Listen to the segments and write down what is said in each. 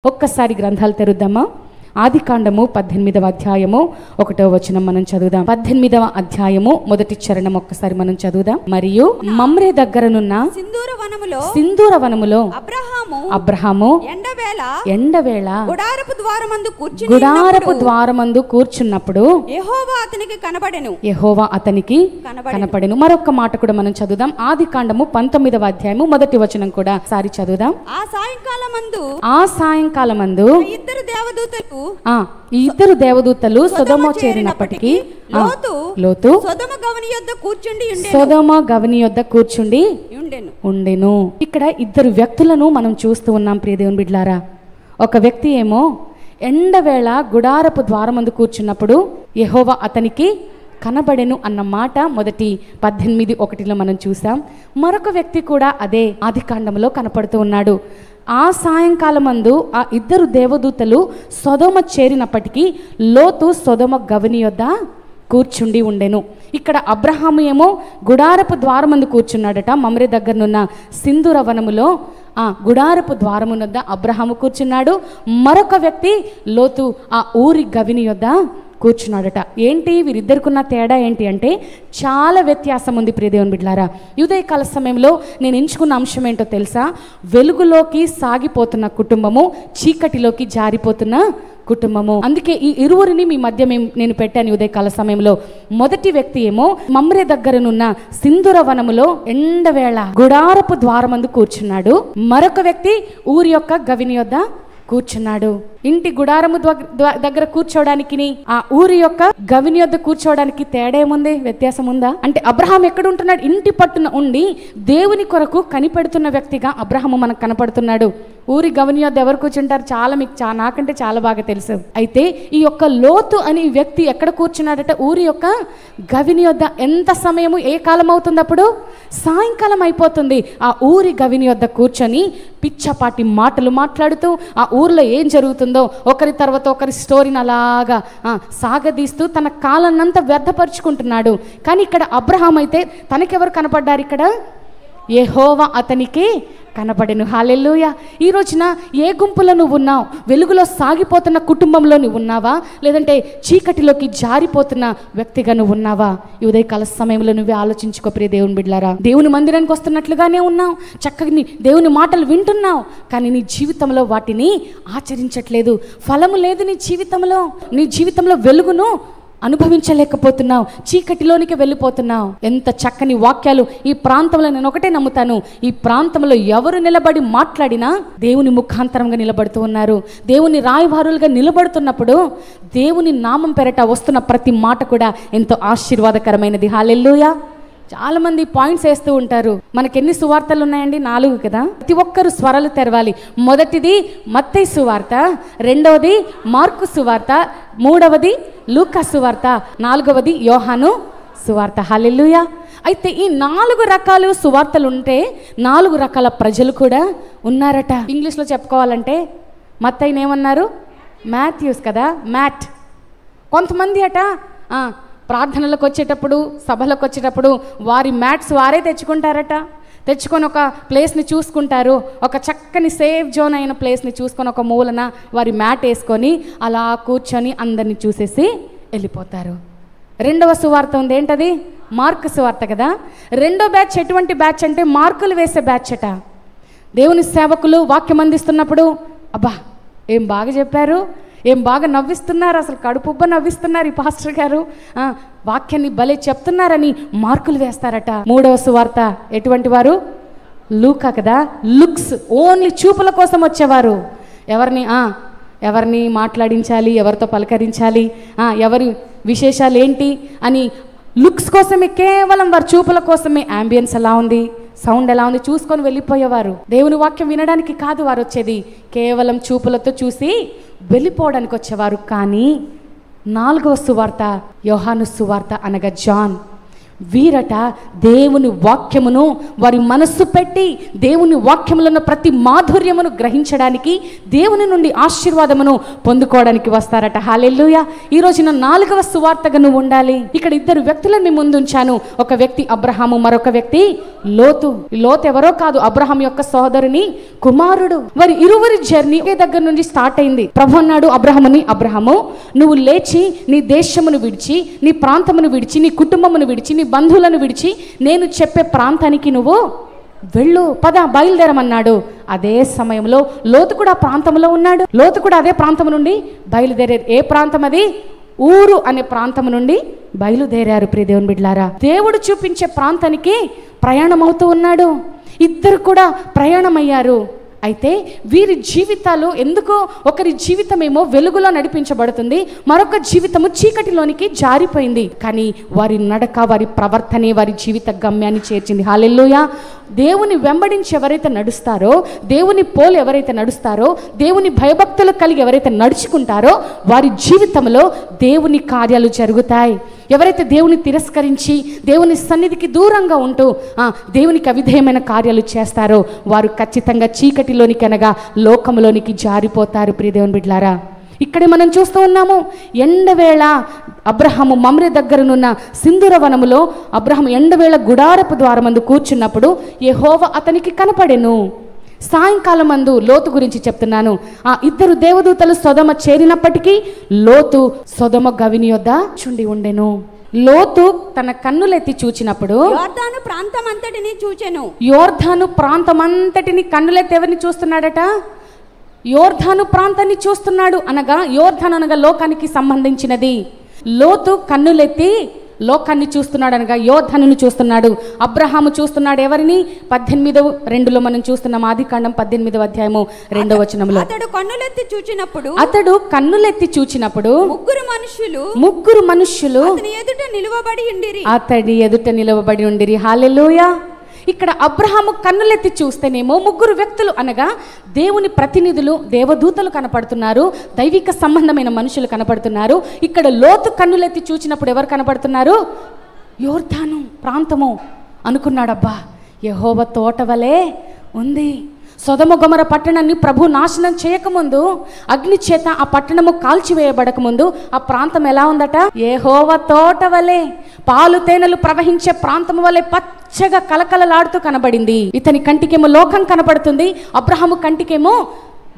ఒక్కసారి గ్రంథాలు తెరుద్దామా? ఆదికాండము 18వ అధ్యాయము 1వ వచనం మనం చదువుదాం. 18వ అధ్యాయము మొదటి చరణం ఒక్కసారి మనం చదువుదాం. మరియు మమ్రే దగ్గరనున్న సింధూర వనములో అబ్రహాము ఎండవేళ గుడారపు ద్వారమందు కూర్చున్నప్పుడు యెహోవా అతనికి కనపడెను. మరొక మాట కూడా మనం చదువుదాం. ఆదికాండము 19వ అధ్యాయము మొదటి వచనం కూడా సారి చదువుదాం. ఆ సాయంకాలమందు ఇద్దరు దేవదూతలు సొదొమ చేరినప్పటికీ లోతు సొదొమ గవని యొద్ద కూర్చుండి ఉండెను. ఇక్కడ ఇద్దరు వ్యక్తులను మనం చూస్తూ ఉన్నాం ప్రియ దేవుని బిడ్డలారా. ఒక వ్యక్తి ఏమో ఎండవేళ గుడారపు ద్వారమందు కూర్చున్నప్పుడు యెహోవా అతనికి కనబడెను అన్న మాట మొదటి 18:1 మనం చూసాం. మరొక వ్యక్తి కూడా అదే ఆదికాండంలో కనపడుతూ ఉన్నాడు. ఆ సాయంకాలమందు ఆ ఇద్దరు దేవదూతలు సొదొమ చేరినప్పటికీ లోతు సొదొమ గవని యొద్ద కూర్చుండి ఉండెను. ఇక్కడ అబ్రహాము ఏమో గుడారపు ద్వారమందు కూర్చున్నాడట. మమ్రే దగ్గరనున్న సింధూర వనములో ఆ గుడారపు ద్వారము వద్ద అబ్రహాము కూర్చున్నాడు. మరొక వ్యక్తి లోతు ఆ ఊరి గవిని యొద్ద కూర్చున్నాడట. ఏంటి వీరిద్దరికున్న తేడా ఏంటి అంటే చాలా వ్యత్యాసం ఉంది ప్రియ దేవుని బిడ్డలారా. ఉదయకాల సమయంలో నేను ఎంచుకున్న అంశం ఏంటో తెలుసా? వెలుగులోకి సాగిపోతున్న కుటుంబము, చీకటిలోకి జారిపోతున్న కుటుంబము. అందుకే ఈ ఇరువురిని మీ మధ్య నేను పెట్టాను ఉదయకాల సమయంలో. మొదటి వ్యక్తి ఏమో మమ్రే దగ్గరనున్న సింధూర వనములో ఎండవేళ గుడారపు ద్వారమందు కూర్చున్నాడు. మరొక వ్యక్తి ఊరి యొక్క గవిని యొద్ద కూర్చున్నాడు. ఇంటి గుడారము దగ్గర కూర్చోవడానికి ఆ ఊరి యొక్క గవిని యొద్ద కూర్చోవడానికి తేడా ఏముంది? వ్యత్యాసం ఉందా? అంటే అబ్రహాం ఎక్కడ ఉంటున్నాడు? ఇంటి పట్టున ఉండి దేవుని కొరకు కనిపెడుతున్న వ్యక్తిగా అబ్రహాము మనకు కనపడుతున్నాడు. ఊరి గవిని యొద్ద ఎవరు కూర్చుంటారు? నాకంటే చాలా బాగా తెలుసు. అయితే ఈ యొక్క లోతు అనే వ్యక్తి ఎక్కడ కూర్చున్నాడట? ఊరి యొక్క గవిని యొద్ద. ఎంత సమయము, ఏ కాలం అవుతుంది అప్పుడు? సాయంకాలం అయిపోతుంది. ఆ ఊరి గవిని యొద్ద కూర్చొని పిచ్చపాటి మాటలు మాట్లాడుతూ ఆ ఊర్లో ఏం జరుగుతుందో ఒకరి తర్వాత ఒకరి స్టోరీని అలాగా సాగదీస్తూ తన కాలాన్నంతా వ్యర్థపరుచుకుంటున్నాడు. కానీ ఇక్కడ అబ్రహాం అయితే తనకెవరు కనపడ్డారు? ఇక్కడ యెహోవా అతనికి కనపడెను. హల్లెలూయా. ఈ రోజున ఏ గుంపులో నువ్వు ఉన్నావు? వెలుగులో సాగిపోతున్న కుటుంబంలో నువ్వు ఉన్నావా? లేదంటే చీకటిలోకి జారిపోతున్న వ్యక్తిగా నువ్వు ఉన్నావా? ఈ ఉదయకాల సమయంలో నువ్వే ఆలోచించుకో ప్రియ దేవుని బిడ్డలారా. దేవుని మందిరానికి వస్తున్నట్లుగానే ఉన్నావు, చక్కగా దేవుని మాటలు వింటున్నావు, కానీ నీ జీవితంలో వాటిని ఆచరించట్లేదు. ఫలము లేదు నీ జీవితంలో. నీ జీవితంలో వెలుగును అనుభవించలేకపోతున్నావు, చీకటిలోనికి వెళ్ళిపోతున్నావు. ఎంత చక్కని వాక్యాలు ఈ ప్రాంతంలో. నేను ఒకటే నమ్ముతాను, ఈ ప్రాంతంలో ఎవరు నిలబడి మాట్లాడినా దేవుని ముఖాంతరంగా నిలబడుతూ ఉన్నారు. దేవుని రాయవారులుగా నిలబడుతున్నప్పుడు దేవుని నామం పెరట వస్తున్న ప్రతి మాట కూడా ఎంతో ఆశీర్వాదకరమైనది. హల్లెలూయా. చాలా మంది పాయింట్స్ వేస్తూ ఉంటారు. మనకి ఎన్ని సువార్తలు ఉన్నాయండి? 4 కదా. ప్రతి ఒక్కరు స్వరాలు తెరవాలి. మొదటిది మత్తయి సువార్త, రెండవది మార్కు సువార్త, మూడవది లూకా సువార్త, 4వది యోహాను సువార్త. హల్లెలూయా. అయితే ఈ 4 రకాలు సువార్తలు ఉంటే 4 రకాల ప్రజలు కూడా ఉన్నారట. ఇంగ్లీష్లో చెప్పుకోవాలంటే మత్తయిని ఏమన్నారు? మాథ్యూస్ కదా, మ్యాట్. కొంతమంది అట ప్రార్థనలకు వచ్చేటప్పుడు, సభలకు వచ్చేటప్పుడు వారి మ్యాట్స్ వారే తెచ్చుకుంటారట. తెచ్చుకొని ఒక ప్లేస్ని చూసుకుంటారు. ఒక చక్కని సేఫ్ జోన్ అయిన ప్లేస్ని చూసుకొని ఒక మూలన వారి మ్యాట్ వేసుకొని అలా కూర్చొని అందరిని చూసేసి వెళ్ళిపోతారు. రెండవ సువార్త ఉంది. ఏంటది? మార్కు సువార్త కదా. రెండో బ్యాచ్ ఎటువంటి బ్యాచ్ అంటే మార్కులు వేసే బ్యాచ్ అట. దేవుని సేవకులు వాక్యం అందిస్తున్నప్పుడు అబ్బా ఏం బాగా చెప్పారు, ఏం బాగా నవ్విస్తున్నారు, అసలు కడుపుబ్బ నవ్విస్తున్నారు ఈ పాస్టర్ గారు, వాక్యాన్ని భలే చెప్తున్నారని మార్కులు వేస్తారట. మూడవ సువార్త ఎటువంటి వారు? లూకా కదా. లుక్స్, ఓన్లీ చూపుల కోసం వచ్చేవారు. ఎవరిని మాట్లాడించాలి, ఎవరితో పలకరించాలి, ఎవరి విశేషాలు ఏంటి అని లుక్స్ కోసమే, కేవలం వారి చూపుల కోసమే, యాంబియన్స్ ఎలా ఉంది, సౌండ్ ఎలా ఉంది చూసుకొని వెళ్ళిపోయేవారు. దేవుని వాక్యం వినడానికి కాదు వారు వచ్చేది, కేవలం చూపులతో చూసి వెళ్ళిపోవడానికి వచ్చేవారు. కానీ 4వ సువార్త యోహాను సువార్త అనగా జాన్, వీరట దేవుని వాక్యమును వారి మనస్సు పెట్టి దేవుని వాక్యములో ఉన్న ప్రతి మాధుర్యమును గ్రహించడానికి, దేవుని నుండి ఆశీర్వాదమును పొందుకోవడానికి వస్తారట. హల్లెలూయా. ఈ రోజున 4వ సువార్తగా నువ్వు ఉండాలి. ఇక్కడ 2 వ్యక్తులను మీ ముందు ఉంచాను. ఒక వ్యక్తి అబ్రహాము, మరొక వ్యక్తి లోతు. లోతు ఎవరో కాదు, అబ్రహాం యొక్క సోదరుని కుమారుడు. వారి ఇరువురి జర్నీ ఒకే దగ్గర నుంచి స్టార్ట్ అయింది. ప్రభు అన్నాడు అబ్రహాముని, అబ్రహాము నువ్వు లేచి నీ దేశమును విడిచి, నీ ప్రాంతమును విడిచి, నీ కుటుంబమును విడిచి, నీ బంధువులను విడిచి నేను చెప్పే ప్రాంతానికి నువ్వు వెళ్ళు, పద బయలుదేరమన్నాడు. అదే సమయంలో లోతు కూడా ప్రాంతంలో ఉన్నాడు. లోతు కూడా అదే ప్రాంతం నుండి బయలుదేరారు. ఏ ప్రాంతం అది? ఊరు అనే ప్రాంతం నుండి బయలుదేరారు. ప్రియ దేవుని బిడ్డలారా, దేవుడు చూపించే ప్రాంతానికి ప్రయాణం అవుతూ ఉన్నాడు. ఇద్దరు కూడా ప్రయాణమయ్యారు. అయితే వీరి జీవితాలు ఎందుకో, ఒకరి జీవితమేమో వెలుగులో నడిపించబడుతుంది, మరొక జీవితము చీకటిలోనికి జారిపోయింది. కానీ వారి నడక, వారి ప్రవర్తనే వారి జీవిత గమ్యాన్ని చేర్చింది. హల్లెలూయా. దేవుని వెంబడించి ఎవరైతే నడుస్తారో, దేవుని పోలు ఎవరైతే నడుస్తారో, దేవుని భయభక్తులు కలిగి ఎవరైతే నడుచుకుంటారో వారి జీవితంలో దేవుని కార్యాలు జరుగుతాయి. ఎవరైతే దేవుని తిరస్కరించి దేవుని సన్నిధికి దూరంగా ఉంటూ దేవునికి అవిధేయమైన కార్యాలు చేస్తారో వారు ఖచ్చితంగా చీకటిలోనికి అనగా లోకంలోనికి జారిపోతారు. ప్రియ దేవుని బిడ్డలారా, ఇక్కడే మనం చూస్తూ ఉన్నాము. ఎండవేళ అబ్రహాము మమ్రే దగ్గరనున్న సింధూర వనములో అబ్రహాము ఎండవేళ గుడారపు ద్వారమందు కూర్చున్నప్పుడు యెహోవా అతనికి కనపడెను. సాయంకాలం మందు లోతు గురించి చెప్తున్నాను. ఆ 2 దేవదూతలు సొదొమ చేరినప్పటికీ లోతు సొదొమ గవిని యొద్ద చుండి ఉండెను. లోతు తన కన్నులెత్తి చూచినప్పుడు యోర్దాను ప్రాంతమంతటిని చూచెను. యోర్దాను ప్రాంతమంతటిని కన్నులెత్తి ఎవరిని చూస్తున్నాడట? యోర్దాను ప్రాంతాన్ని చూస్తున్నాడు. అనగా యోర్దాను అనగా లోకానికి సంబంధించినది. లోతు కన్నులెత్తి లోకాన్ని చూస్తున్నాడు, అనగా యోర్దానును చూస్తున్నాడు. అబ్రహాము చూస్తున్నాడు ఎవరిని? 18:2 మనం చూస్తున్నాం. ఆదికాండం 18వ అధ్యాయము 2వ వచనంలో అతడు కన్నులెత్తి చూచినప్పుడు ముగ్గురు మనుష్యులు అతని ఎదుట నిలువబడి ఉండిరి. హల్లెలూయా. ఇక్కడ అబ్రహాము కన్నులెత్తి చూస్తేనేమో 3 వ్యక్తులు అనగా దేవుని ప్రతినిధులు, దేవదూతలు కనపడుతున్నారు, దైవిక సంబంధమైన మనుషులు కనపడుతున్నారు. ఇక్కడ లోతు కన్నులెత్తి చూచినప్పుడు ఎవరు కనపడుతున్నారు? యోర్దాను ప్రాంతము అనుకున్నాడబ్బా, యెహోవా తోట వలె ఉంది. సొదొమ గొమొర పట్టణాన్ని ప్రభు నాశనం చేయకముందు, అగ్ని చేత ఆ పట్టణము కాల్చివేయబడకముందు ఆ ప్రాంతం ఎలా ఉందట? యెహోవా తోట వలె, పాలు తేనెలు ప్రవహించే ప్రాంతం వలె పచ్చగా కలకలలాడుతూ కనబడింది. ఇతని కంటికేమో లోకం కనపడుతుంది, అబ్రహాము కంటికేమో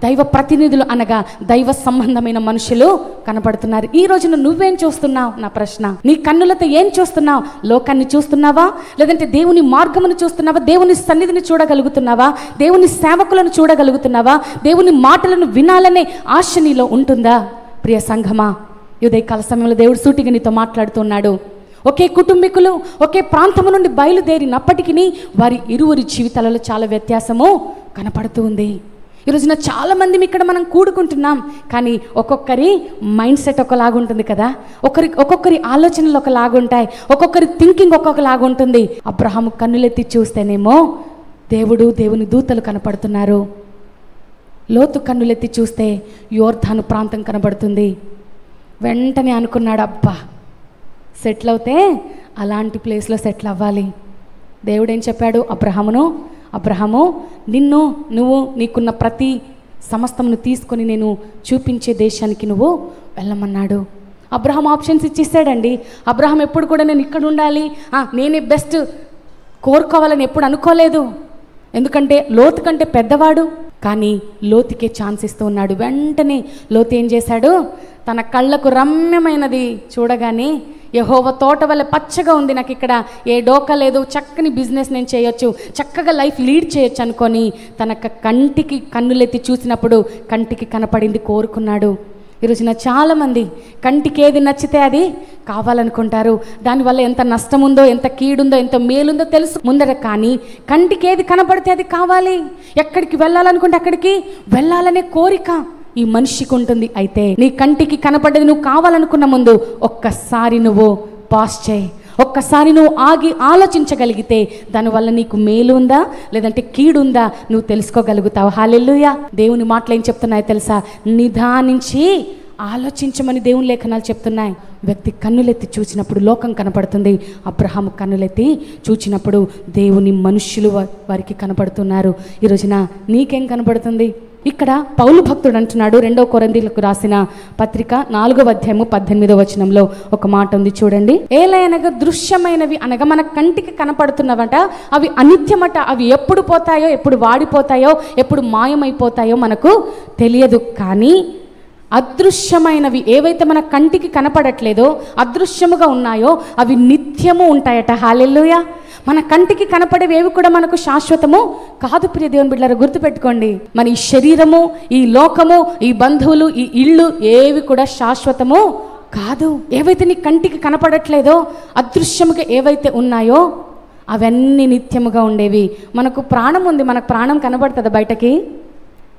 దైవ ప్రతినిధులు అనగా దైవ సంబంధమైన మనుషులు కనపడుతున్నారు. ఈ రోజున నువ్వేం చూస్తున్నావు? నా ప్రశ్న. నీ కన్నులతో ఏం చూస్తున్నావు? లోకాన్ని చూస్తున్నావా? లేదంటే దేవుని మార్గమును చూస్తున్నావా? దేవుని సన్నిధిని చూడగలుగుతున్నావా? దేవుని సేవకులను చూడగలుగుతున్నావా? దేవుని మాటలను వినాలనే ఆశ నీలో ఉంటుందా? ప్రియ సంఘమా, ఉదయకాల సమయంలో దేవుడు సూటిగా నీతో మాట్లాడుతున్నాడు. ఒకే కుటుంబీకులు ఒకే ప్రాంతము నుండి బయలుదేరినప్పటికీ వారి ఇరువురి జీవితాలలో చాలా వ్యత్యాసము కనపడుతూ ఉంది. ఈరోజున చాలామంది ఇక్కడ మనం కూడుకుంటున్నాం, కానీ ఒక్కొక్కరి మైండ్ సెట్ ఒకలాగుంటుంది కదా, ఒక్కొక్కరి ఆలోచనలు ఒకలాగుంటాయి, ఒక్కొక్కరి థింకింగ్ ఒక్కొక్కలాగుంటుంది. అబ్రహాము కన్నులెత్తి చూస్తేనేమో దేవుని దూతలు కనపడుతున్నారు. లోతు కన్నులెత్తి చూస్తే యోర్దాను ప్రాంతం కనబడుతుంది. వెంటనే అనుకున్నాడు, అబ్బా సెటిల్ అవుతే అలాంటి ప్లేస్లో సెటిల్ అవ్వాలి. దేవుడు ఏం చెప్పాడు? అబ్రహాము నువ్వు నీకున్న ప్రతి సమస్తమును తీసుకొని నేను చూపించే దేశానికి నువ్వు వెళ్ళమన్నాడు. అబ్రహాం ఆప్షన్స్ ఇచ్చేసాడండి. అబ్రహాం ఎప్పుడు కూడా నేను ఇక్కడ ఉండాలి, నేనే బెస్ట్ కోరుకోవాలని ఎప్పుడు అనుకోలేదు. ఎందుకంటే లోతు కంటే పెద్దవాడు, కానీ లోతుకే ఛాన్స్ ఇస్తూ ఉన్నాడు. వెంటనే లోతు ఏం చేశాడు? తన కళ్ళకు రమ్యమైనది చూడగానే యెహోవా తోట వల్ల పచ్చగా ఉంది, నాకు ఇక్కడ ఏ డోకా లేదు, చక్కని బిజినెస్ నేను చేయొచ్చు, చక్కగా లైఫ్ లీడ్ చేయొచ్చు అనుకొని తన కంటికి కన్నులెత్తి చూసినప్పుడు కంటికి కనపడింది కోరుకున్నాడు. ఈరోజున చాలామంది కంటికి ఏది నచ్చితే అది కావాలనుకుంటారు. దానివల్ల ఎంత నష్టం ఉందో, ఎంత కీడుందో, ఎంత మేలుందో తెలుసు ముందర, కానీ కంటికి ఏది కనపడితే అది కావాలి. ఎక్కడికి వెళ్ళాలనుకుంటే అక్కడికి వెళ్ళాలనే కోరిక ఈ మనిషికి ఉంటుంది. అయితే నీ కంటికి కనపడ్డది నువ్వు కావాలనుకున్న ముందు ఒక్కసారి నువ్వు పాస్ చేయి. ఒక్కసారి నువ్వు ఆగి ఆలోచించగలిగితే దానివల్ల నీకు మేలు ఉందా లేదంటే కీడుందా నువ్వు తెలుసుకోగలుగుతావు. హల్లెలూయా. దేవుని మాటలు ఏం చెప్తున్నాయో తెలుసా? నిదానించి ఆలోచించమని దేవుని లేఖనాలు చెప్తున్నాయి. వ్యక్తి కన్నులెత్తి చూసినప్పుడు లోకం కనపడుతుంది. అబ్రహాము కన్నులెత్తి చూచినప్పుడు దేవుని మనుష్యులు వారికి కనపడుతున్నారు. ఈ రోజున నీకేం కనపడుతుంది? ఇక్కడ పౌలు భక్తుడు అంటున్నాడు, 2 కొరింథీయులకు రాసిన పత్రిక 4వ అధ్యాయము 18వ వచనంలో ఒక మాట ఉంది చూడండి. ఏలయనగా దృశ్యమైనవి అనగా మన కంటికి కనపడుతున్నవట అవి అనిత్యమట. అవి ఎప్పుడు పోతాయో, ఎప్పుడు వాడిపోతాయో, ఎప్పుడు మాయమైపోతాయో మనకు తెలియదు. కానీ అదృశ్యమైనవి ఏవైతే మన కంటికి కనపడట్లేదో, అదృశ్యముగా ఉన్నాయో అవి నిత్యము ఉంటాయట. హల్లెలూయా. మన కంటికి కనపడేవి కూడా మనకు శాశ్వతము కాదు. ప్రియ దేవుని బిడ్డలారా, గుర్తుపెట్టుకోండి, మన ఈ శరీరము, ఈ లోకము, ఈ బంధువులు, ఈ ఇళ్ళు ఏవి కూడా శాశ్వతము కాదు. ఏవైతే నీ కంటికి కనపడట్లేదో, అదృశ్యముగా ఏవైతే ఉన్నాయో అవన్నీ నిత్యముగా ఉండేవి. మనకు ప్రాణం ఉంది, మనకు ప్రాణం కనబడుతుందా బయటకి?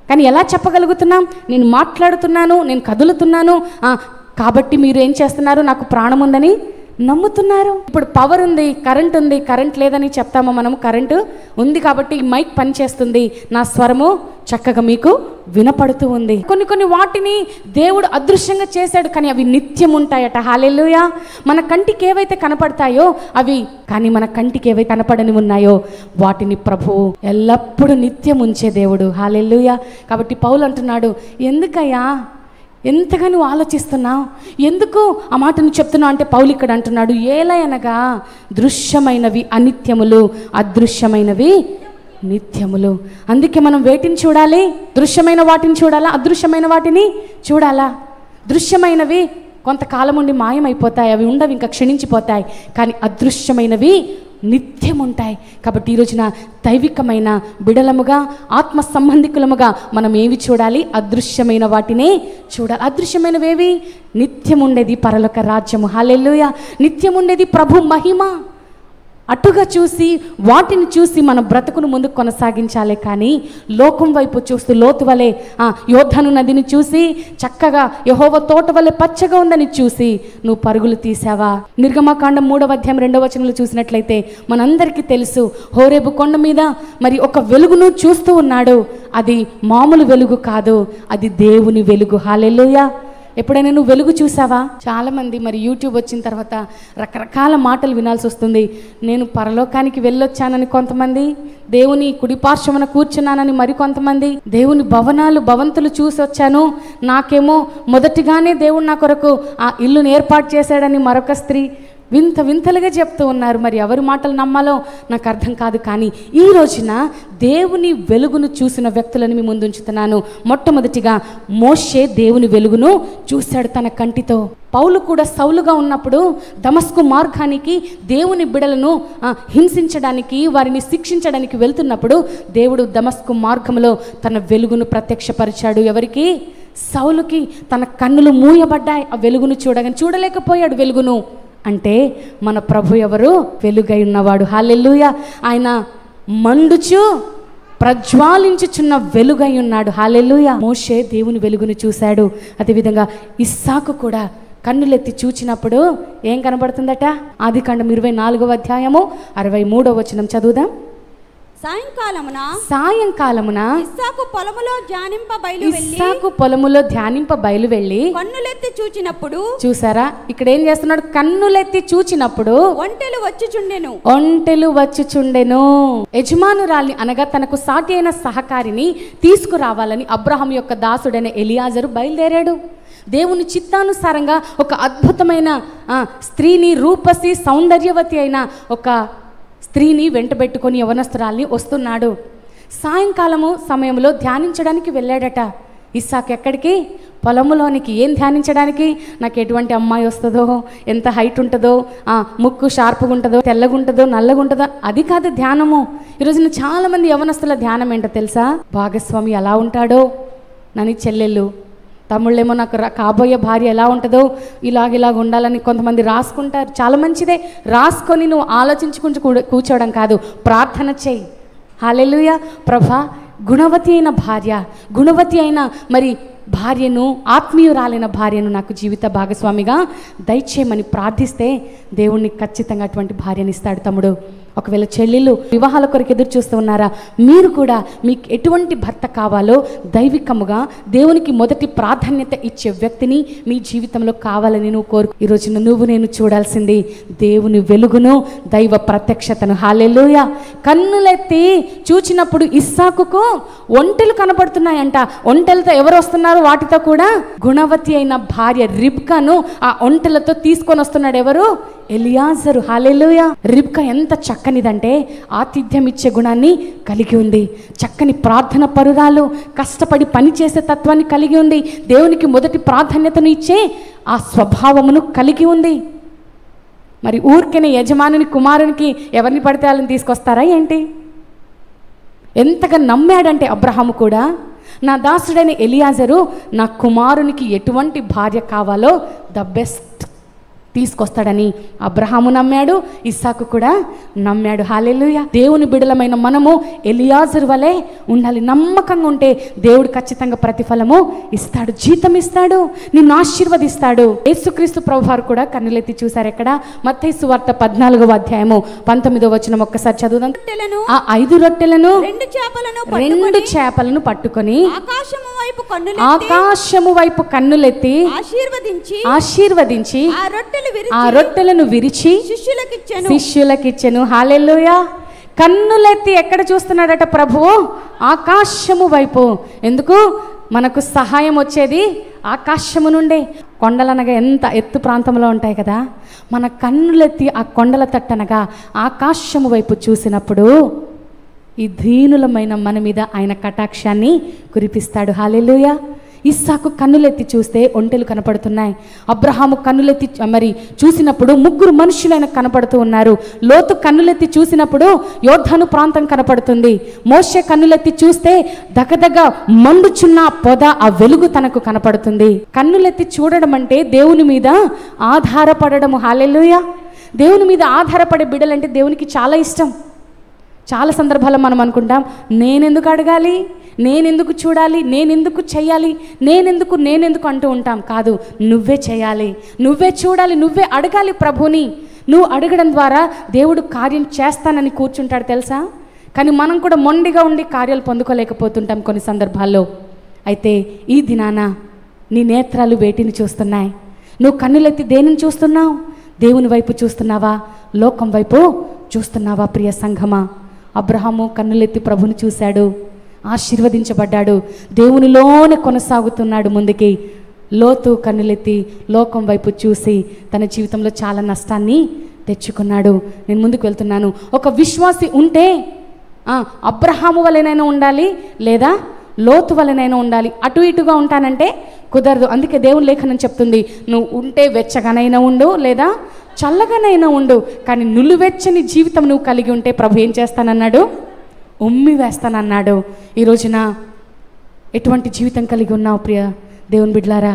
కానీ ఎలా చెప్పగలుగుతున్నాం? నేను మాట్లాడుతున్నాను, నేను కదులుతున్నాను కాబట్టి మీరు ఏం చేస్తున్నారు? నాకు ప్రాణం ఉందని నమ్ముతున్నారు. ఇప్పుడు పవర్ ఉంది, కరెంట్ ఉంది, కరెంట్ లేదని చెప్తామా మనము? కరెంటు ఉంది కాబట్టి ఈ మైక్ పనిచేస్తుంది, నా స్వరము చక్కగా మీకు వినపడుతూ ఉంది. కొన్ని వాటిని దేవుడు అదృశ్యంగా చేశాడు, కానీ అవి నిత్యం ఉంటాయట. హల్లెలూయా. మన కంటికి ఏవైతే కనపడతాయో అవి, కానీ మన కంటికి ఏవైతే కనపడని ఉన్నాయో వాటిని ప్రభువు ఎల్లప్పుడూ నిత్యం ఉంచే దేవుడు. హల్లెలూయా. కాబట్టి పౌలు అంటున్నాడు, ఎందుకయ్యా ఎంతగా నువ్వు ఆలోచిస్తున్నావు? ఎందుకు ఆ మాటను చెప్తున్నావు అంటే పౌలు ఇక్కడ అంటున్నాడు, ఏలయనగా దృశ్యమైనవి అనిత్యములు, అదృశ్యమైనవి నిత్యములు. అందుకే మనం వేటిని చూడాలి? దృశ్యమైన వాటిని చూడాలా, అదృశ్యమైన వాటిని చూడాలా? దృశ్యమైనవి కొంతకాలం ఉండి మాయమైపోతాయి, అవి ఉండవు, ఇంకా క్షీణించిపోతాయి. కానీ అదృశ్యమైనవి నిత్యం ఉంటాయి. కాబట్టి ఈ రోజున దైవికమైన బిడలముగా, ఆత్మ సంబంధికులముగా మనం ఏవి చూడాలి? అదృశ్యమైన వాటినే చూడాలి. అదృశ్యమైనవేవి? నిత్యం ఉండేది పరలోక రాజ్యము. హల్లెలూయా. నిత్యం ఉండేది ప్రభు మహిమ. అటుగా చూసి వాటిని చూసి మన బ్రతుకును ముందుకు కొనసాగించాలి. కానీ లోకం వైపు చూస్తూ లోతు వలె యోర్దాను నదిని చూసి చక్కగా యెహోవా తోట వలె పచ్చగా ఉందని చూసి నువ్వు పరుగులు తీసావా? నిర్గమకాండం 3వ అధ్యాయం 2వ వచనంలో చూసినట్లయితే మనందరికీ తెలుసు, హోరేబు కొండ మీద మరి ఒక వెలుగును చూస్తూ ఉన్నాడు. అది మామూలు వెలుగు కాదు, అది దేవుని వెలుగు. హల్లెలూయా. ఎప్పుడైనా నువ్వు వెలుగు చూసావా? చాలామంది మరి యూట్యూబ్ వచ్చిన తర్వాత రకరకాల మాటలు వినాల్సి వస్తుంది. నేను పరలోకానికి వెళ్ళొచ్చానని కొంతమంది, దేవుని కుడిపార్శ్వమున కూర్చున్నానని మరికొంతమంది, దేవుని భవంతులు చూసి వచ్చాను, నాకేమో మొదటిగానే దేవుడు నా కొరకు ఆ ఇల్లును ఏర్పాటు చేశాడని మరొక స్త్రీ వింతలుగా చెప్తూ ఉన్నారు. మరి ఎవరి మాటలు నమ్మాలో నాకు అర్థం కాదు. కానీ ఈ రోజున దేవుని వెలుగును చూసిన వ్యక్తులను మీ ముందు ఉంచుతున్నాను. మొట్టమొదటిగా మోషే దేవుని వెలుగును చూశాడు తన కంటితో. పౌలు కూడా సౌలుగా ఉన్నప్పుడు దమస్కు మార్గానికి దేవుని బిడలను హింసించడానికి, వారిని శిక్షించడానికి వెళ్తున్నప్పుడు దేవుడు దమస్కు మార్గంలో తన వెలుగును ప్రత్యక్షపరిచాడు. ఎవరికి? సౌలుకి. తన కన్నులు మూయబడ్డాయి ఆ వెలుగును చూడలేకపోయాడు వెలుగును. అంటే మన ప్రభు ఎవరు? వెలుగై ఉన్నవాడు. హల్లెలూయా. ఆయన మండుచు ప్రజ్వాలించుచున్న వెలుగై ఉన్నాడు. హల్లెలూయా. మోషే దేవుని వెలుగును చూశాడు. అదేవిధంగా ఇస్సాకు కూడా కన్నులెత్తి చూచినప్పుడు ఏం కనబడుతుందట? ఆదికాండం 24వ అధ్యాయము 63వ వచనం చదువుదాం. సాయంకాలమున ఇస్సాకు పొలములో ధ్యానింప బయలువెళ్ళి కన్నులెత్తి చూచినప్పుడు, చూసారా ఇక్కడ ఏం చేస్తున్నాడు? కన్నులెత్తి చూచినప్పుడు ఒంటెలు వచ్చుచుండెను. యజమానురాల్ని అనగా తనకు సాటి అయిన సహకారిని తీసుకురావాలని అబ్రహాము యొక్క దాసుడైన ఎలియాజరు బయలుదేరాడు. దేవుని చిత్తానుసారంగా ఒక అద్భుతమైన స్త్రీని, రూపసి సౌందర్యవతి అయిన ఒక స్త్రీని వెంటబెట్టుకొని యవనస్తురాల్ని వస్తున్నాడు. సాయంకాలము సమయంలో ధ్యానించడానికి వెళ్ళాడట ఇస్సాకు. ఎక్కడికి? పొలములోనికి. ఏం ధ్యానించడానికి? నాకు ఎటువంటి అమ్మాయి వస్తుందో, ఎంత హైట్ ఉంటుందో, ముక్కు షార్ప్గా ఉంటుందో, తెల్లగుంటుందో, నల్లగుంటుందో, అది కాదు ధ్యానము. ఈరోజున చాలామంది యవనస్తుల ధ్యానం ఏంటో తెలుసా? భాగస్వామి ఎలా ఉంటాడో, నని చెల్లెళ్ళు, తమ్ముళ్ళేమో నాకు కాబోయే భార్య ఎలా ఉంటుందో, ఇలాగ ఉండాలని కొంతమంది రాసుకుంటారు. చాలా మంచిదే, రాసుకొని నువ్వు ఆలోచించుకుంటూ కూర్చోవడం కాదు, ప్రార్థన చేయి. హల్లెలూయా. ప్రభా, గుణవతి అయిన భార్య, గుణవతి అయిన మరి భార్యను, ఆత్మీయురాలైన భార్యను నాకు జీవిత భాగస్వామిగా దయచేయమని ప్రార్థిస్తే దేవుణ్ణి ఖచ్చితంగా అటువంటి భార్యని ఇస్తాడు తమ్ముడు. ఒకవేళ చెల్లెళ్ళు వివాహాల కొరకు ఎదురు చూస్తూ ఉన్నారా? మీరు కూడా మీకు ఎటువంటి భర్త కావాలో దైవికముగా దేవునికి మొదటి ప్రాధాన్యత ఇచ్చే వ్యక్తిని మీ జీవితంలో కావాలని నువ్వు కోరుకు. ఈరోజు నువ్వు నేను చూడాల్సింది దేవుని వెలుగును, దైవ ప్రత్యక్షతను. హల్లెలూయా. కన్నులెత్తి చూచినప్పుడు ఇస్సాకుకు ఒంటెలు కనపడుతున్నాయంట. ఒంటెలతో ఎవరు వస్తున్నారు? వాటితో కూడా గుణవతి అయిన భార్య రిబ్కాను ఆ ఒంటెలతో తీసుకొని వస్తున్నాడు. ఎవరు? ఎలియాజరు. హల్లెలూయా. రిబ్కా ఎంత చక్కనిదంటే ఆతిథ్యం ఇచ్చే గుణాన్ని కలిగి ఉంది. చక్కని ప్రార్థన పరురాలు, కష్టపడి పనిచేసే తత్వాన్ని కలిగి ఉంది. దేవునికి మొదటి ప్రాధాన్యతను ఇచ్చే ఆ స్వభావమును కలిగి ఉంది. మరి ఊరికనే యజమానుని కుమారునికి ఎవరిని పడితే వాళ్ళని తీసుకొస్తారా ఏంటి? ఎంతగా నమ్మాడంటే అబ్రహాము కూడా, నా దాసుడైన ఎలియాజరు నా కుమారునికి ఎటువంటి భార్య కావాలో ద బెస్ట్ తీసుకొస్తాడని అబ్రహాము నమ్మాడు, ఇస్సాకు కూడా నమ్మాడు. హల్లెలూయా. దేవుని బిడలమైన మనము ఎలియాజరు వలె ఉండాలి. నమ్మకంగా ఉంటే దేవుడు ఖచ్చితంగా ప్రతిఫలము ఇస్తాడు, జీతం ఇస్తాడు, నిన్ను ఆశీర్వదిస్తాడు. యేసుక్రీస్తు ప్రభువారు కూడా కన్నులెత్తి చూశారు. ఎక్కడ? మత్తయి సువార్త 14వ అధ్యాయము 19వ వచనం ఒక్కసారి చదువుదాం. ఆ 5 రొట్టెలను 2 చేపలను పట్టుకొని ఆకాశము వైపు కన్నులెత్తి ఆశీర్వదించి ఆ రొట్టెలను విరిచి శిష్యులకిచ్చెను. హల్లెలూయా. కన్నులెత్తి ఎక్కడ చూస్తున్నాడట ప్రభువు? ఆకాశము వైపు. ఎందుకు? మనకు సహాయం వచ్చేది ఆకాశము నుండే. కొండలనగా ఎంత ఎత్తు ప్రాంతంలో ఉంటాయి కదా. మన కన్నులెత్తి ఆ కొండల తట్టనగా ఆకాశము వైపు చూసినప్పుడు ఈ దీనులమైన మన మీద ఆయన కటాక్షాన్ని కురిపిస్తాడు. హల్లెలూయా. ఇస్సాకు కన్నులెత్తి చూస్తే ఒంటెలు కనపడుతున్నాయి. అబ్రహాము కన్నులెత్తి మరి చూసినప్పుడు 3 మనుషులైన కనపడుతూ ఉన్నారు. లోతు కన్నులెత్తి చూసినప్పుడు యోర్దాను ప్రాంతం కనపడుతుంది. మోషే కన్నులెత్తి చూస్తే దగదగ మండుచున్న పొద, ఆ వెలుగు తనకు కనపడుతుంది. కన్నులెత్తి చూడడం అంటే దేవుని మీద ఆధారపడము. హల్లెలూయా. దేవుని మీద ఆధారపడే బిడ్డలంటే దేవునికి చాలా ఇష్టం. చాలా సందర్భాల్లో మనం అనుకుంటాం, నేనెందుకు అడగాలి, నేనెందుకు చూడాలి, నేనెందుకు చెయ్యాలి, నేనెందుకు అంటూ ఉంటాం. కాదు, నువ్వే చేయాలి, నువ్వే చూడాలి, నువ్వే అడగాలి ప్రభుని. నువ్వు అడగడం ద్వారా దేవుడు కార్యం చేస్తానని కూర్చుంటాడు తెలుసా. కానీ మనం కూడా మొండిగా ఉండి కార్యాలు పొందుకోలేకపోతుంటాం కొన్ని సందర్భాల్లో. అయితే ఈ దినాన నీ నేత్రాలు వేటిని చూస్తున్నాయి? నువ్వు కన్నులెత్తి దేనిని చూస్తున్నావు? దేవుని వైపు చూస్తున్నావా? లోకం వైపు చూస్తున్నావా? ప్రియ సంఘమా, అబ్రహాము కన్నులెత్తి ప్రభుని చూశాడు, ఆశీర్వదించబడ్డాడు, దేవునిలోనే కొనసాగుతున్నాడు ముందుకి. లోతు కన్నులెత్తి లోకం వైపు చూసి తన జీవితంలో చాలా నష్టాన్ని తెచ్చుకున్నాడు. నేను ముందుకు వెళ్తున్నాను. ఒక విశ్వాసి ఉంటే అబ్రహాము వలెనైనా ఉండాలి, లేదా లోతు వలెనైనా ఉండాలి. అటు ఇటుగా ఉంటానంటే కుదరదు. అందుకే దేవుని లేఖనం చెప్తుంది, నువ్వు ఉంటే వెచ్చగానైనా ఉండు, లేదా చల్లగానైనా ఉండు, కానీ నులువెచ్చని జీవితం నువ్వు కలిగి ఉంటే ప్రభు ఏం చేస్తానన్నాడు? ఉమ్మి వేస్తానన్నాడు. ఈ రోజున ఎటువంటి జీవితం కలిగి ఉన్నావు ప్రియ దేవుని బిడ్డలారా?